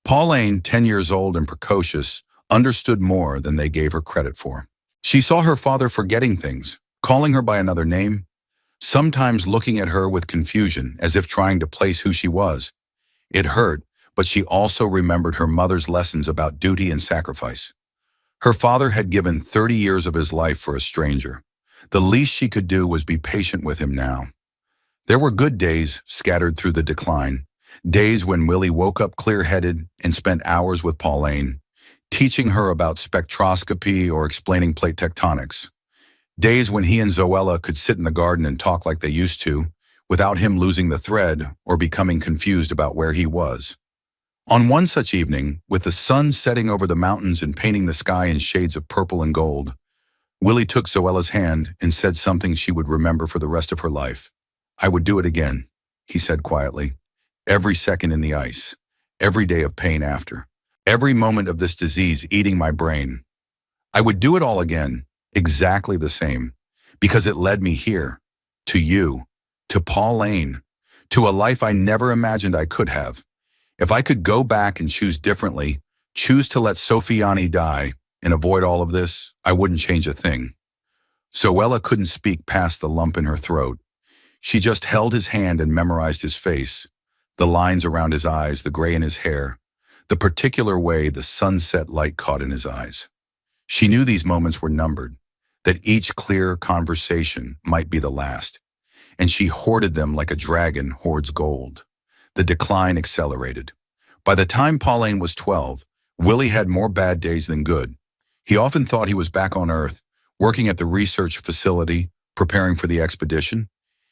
Pauline, 10 years old and precocious, understood more than they gave her credit for. She saw her father forgetting things, calling her by another name, sometimes looking at her with confusion as if trying to place who she was. It hurt, but she also remembered her mother's lessons about duty and sacrifice. Her father had given 30 years of his life for a stranger. The least she could do was be patient with him now. There were good days scattered through the decline, days when Willie woke up clear-headed and spent hours with Pauline, teaching her about spectroscopy or explaining plate tectonics. Days when he and Zoella could sit in the garden and talk like they used to, without him losing the thread or becoming confused about where he was. On one such evening, with the sun setting over the mountains and painting the sky in shades of purple and gold, Willie took Zoella's hand and said something she would remember for the rest of her life. "I would do it again," he said quietly. "Every second in the ice, every day of pain after, every moment of this disease eating my brain. I would do it all again, exactly the same, because it led me here, to you, to Pauline, to a life I never imagined I could have. If I could go back and choose differently, choose to let Sofiani die and avoid all of this, I wouldn't change a thing." Zoella couldn't speak past the lump in her throat. She just held his hand and memorized his face, the lines around his eyes, the gray in his hair, the particular way the sunset light caught in his eyes. She knew these moments were numbered, that each clear conversation might be the last, and she hoarded them like a dragon hoards gold. The decline accelerated. By the time Pauline was 12, Willie had more bad days than good. He often thought he was back on Earth, working at the research facility, preparing for the expedition.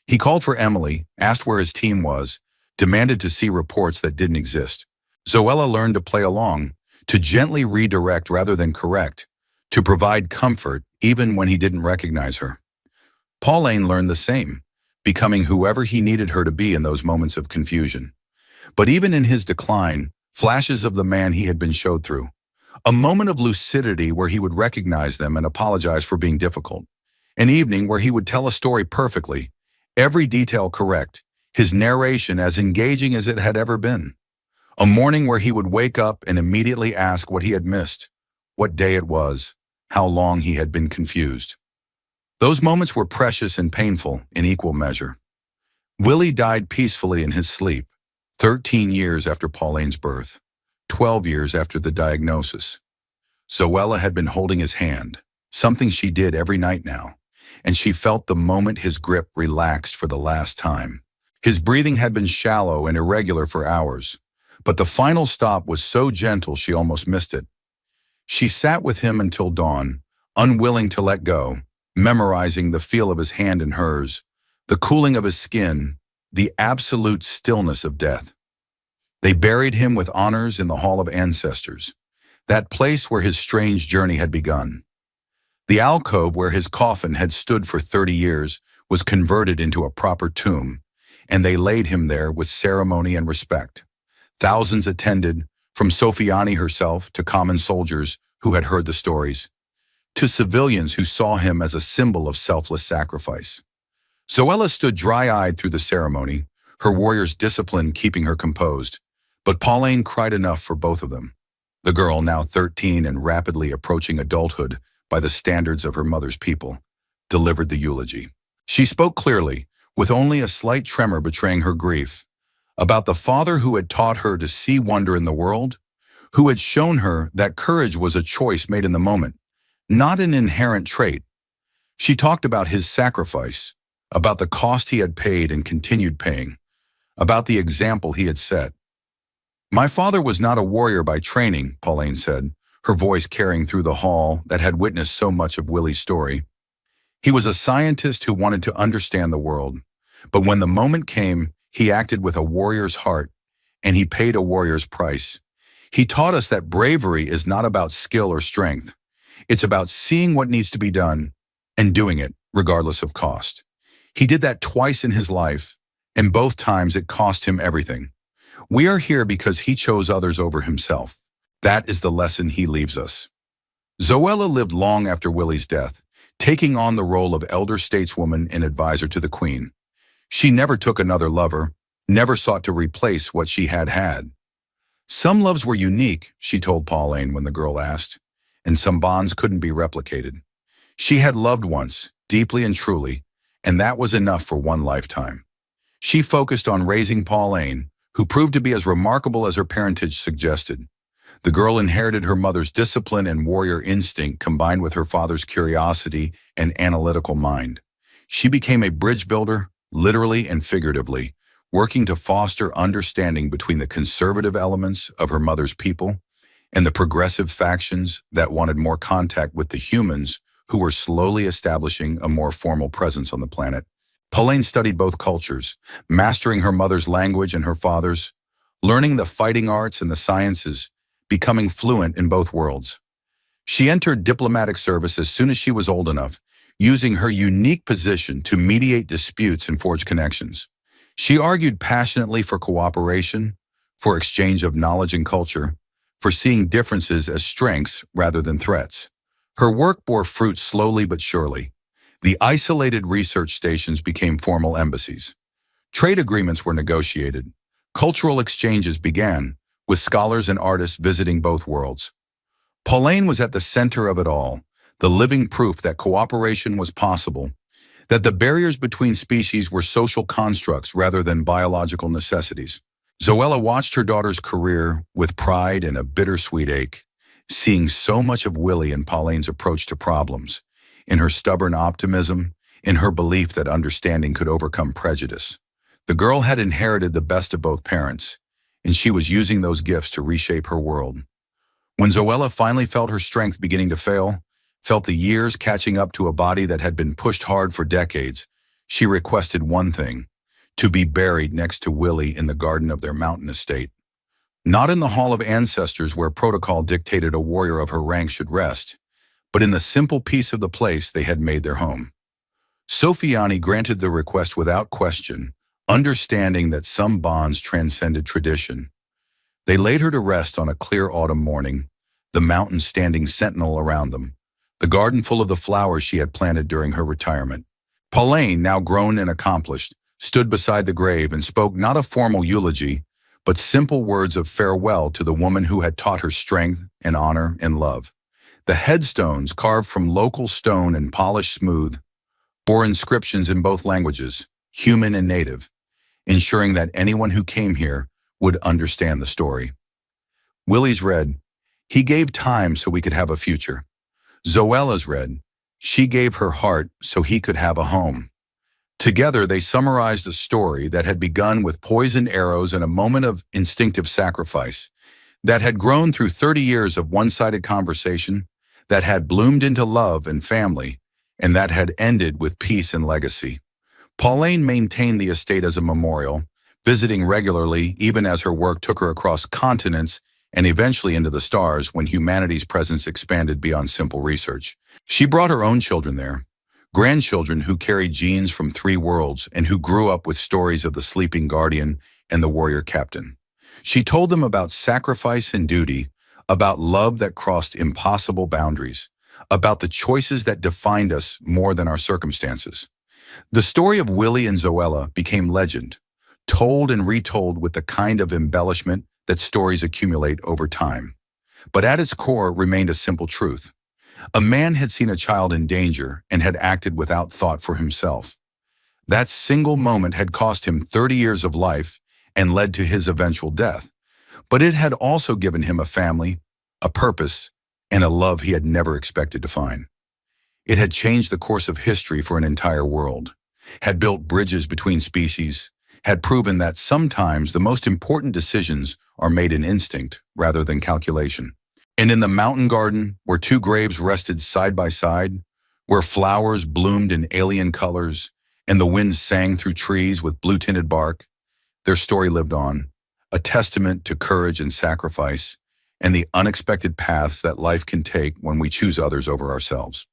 He called for Emily, asked where his team was, demanded to see reports that didn't exist. Zoella learned to play along, to gently redirect rather than correct, to provide comfort even when he didn't recognize her. Pauline learned the same, becoming whoever he needed her to be in those moments of confusion. But even in his decline, flashes of the man he had been showed through. A moment of lucidity where he would recognize them and apologize for being difficult. An evening where he would tell a story perfectly, every detail correct, his narration as engaging as it had ever been. A morning where he would wake up and immediately ask what he had missed, what day it was, how long he had been confused. Those moments were precious and painful in equal measure. Willie died peacefully in his sleep, 13 years after Pauline's birth, 12 years after the diagnosis. Zoella had been holding his hand, something she did every night now, and she felt the moment his grip relaxed for the last time. His breathing had been shallow and irregular for hours, but the final stop was so gentle she almost missed it. She sat with him until dawn, unwilling to let go, memorizing the feel of his hand in hers, the cooling of his skin, the absolute stillness of death. They buried him with honors in the Hall of Ancestors, that place where his strange journey had begun. The alcove where his coffin had stood for 30 years was converted into a proper tomb, and they laid him there with ceremony and respect. Thousands attended, from Sofiani herself to common soldiers who had heard the stories, to civilians who saw him as a symbol of selfless sacrifice. Zoella stood dry-eyed through the ceremony, her warrior's discipline keeping her composed, but Pauline cried enough for both of them. The girl, now 13 and rapidly approaching adulthood by the standards of her mother's people, delivered the eulogy. She spoke clearly, with only a slight tremor betraying her grief, about the father who had taught her to see wonder in the world, who had shown her that courage was a choice made in the moment, not an inherent trait. She talked about his sacrifice, about the cost he had paid and continued paying, about the example he had set. "My father was not a warrior by training," Pauline said, her voice carrying through the hall that had witnessed so much of Willie's story. "He was a scientist who wanted to understand the world, but when the moment came, he acted with a warrior's heart, and he paid a warrior's price. He taught us that bravery is not about skill or strength. It's about seeing what needs to be done and doing it, regardless of cost. He did that twice in his life, and both times it cost him everything. We are here because he chose others over himself. That is the lesson he leaves us." Zoella lived long after Willie's death, taking on the role of elder stateswoman and advisor to the Queen. She never took another lover, never sought to replace what she had had. "Some loves were unique," she told Pauline when the girl asked, "and some bonds couldn't be replicated. She had loved once, deeply and truly, and that was enough for one lifetime. She focused on raising Pauline, who proved to be as remarkable as her parentage suggested. The girl inherited her mother's discipline and warrior instinct combined with her father's curiosity and analytical mind. She became a bridge builder, literally and figuratively, working to foster understanding between the conservative elements of her mother's people and the progressive factions that wanted more contact with the humans who were slowly establishing a more formal presence on the planet. Pauline studied both cultures, mastering her mother's language and her father's, learning the fighting arts and the sciences, becoming fluent in both worlds. She entered diplomatic service as soon as she was old enough, using her unique position to mediate disputes and forge connections. She argued passionately for cooperation, for exchange of knowledge and culture, for seeing differences as strengths rather than threats. Her work bore fruit slowly but surely. The isolated research stations became formal embassies. Trade agreements were negotiated. Cultural exchanges began, with scholars and artists visiting both worlds. Pauline was at the center of it all, the living proof that cooperation was possible, that the barriers between species were social constructs rather than biological necessities. Zoella watched her daughter's career with pride and a bittersweet ache, seeing so much of Willie in Pauline's approach to problems, in her stubborn optimism, in her belief that understanding could overcome prejudice. The girl had inherited the best of both parents, and she was using those gifts to reshape her world. When Zoella finally felt her strength beginning to fail, felt the years catching up to a body that had been pushed hard for decades, she requested one thing: to be buried next to Willie in the garden of their mountain estate. Not in the Hall of Ancestors where protocol dictated a warrior of her rank should rest, but in the simple peace of the place they had made their home. Sofiani granted the request without question, understanding that some bonds transcended tradition. They laid her to rest on a clear autumn morning, the mountain standing sentinel around them, the garden full of the flowers she had planted during her retirement. Pauline, now grown and accomplished, stood beside the grave and spoke not a formal eulogy, but simple words of farewell to the woman who had taught her strength and honor and love. The headstones, carved from local stone and polished smooth, bore inscriptions in both languages, human and native, ensuring that anyone who came here would understand the story. Willie's read, "He gave time so we could have a future." Zoella's read, "She gave her heart so he could have a home." Together, they summarized a story that had begun with poisoned arrows and a moment of instinctive sacrifice, that had grown through 30 years of one-sided conversation, that had bloomed into love and family, and that had ended with peace and legacy. Pauline maintained the estate as a memorial, visiting regularly even as her work took her across continents and eventually into the stars when humanity's presence expanded beyond simple research. She brought her own children there, grandchildren who carried genes from 3 worlds and who grew up with stories of the sleeping guardian and the warrior captain. She told them about sacrifice and duty, about love that crossed impossible boundaries, about the choices that defined us more than our circumstances. The story of Willie and Zoella became legend, told and retold with the kind of embellishment that stories accumulate over time. But at its core remained a simple truth. A man had seen a child in danger and had acted without thought for himself. That single moment had cost him 30 years of life and led to his eventual death. But it had also given him a family, a purpose, and a love he had never expected to find. It had changed the course of history for an entire world, had built bridges between species, had proven that sometimes the most important decisions are made in instinct rather than calculation. And in the mountain garden, where 2 graves rested side by side, where flowers bloomed in alien colors, and the wind sang through trees with blue-tinted bark, their story lived on, a testament to courage and sacrifice, and the unexpected paths that life can take when we choose others over ourselves.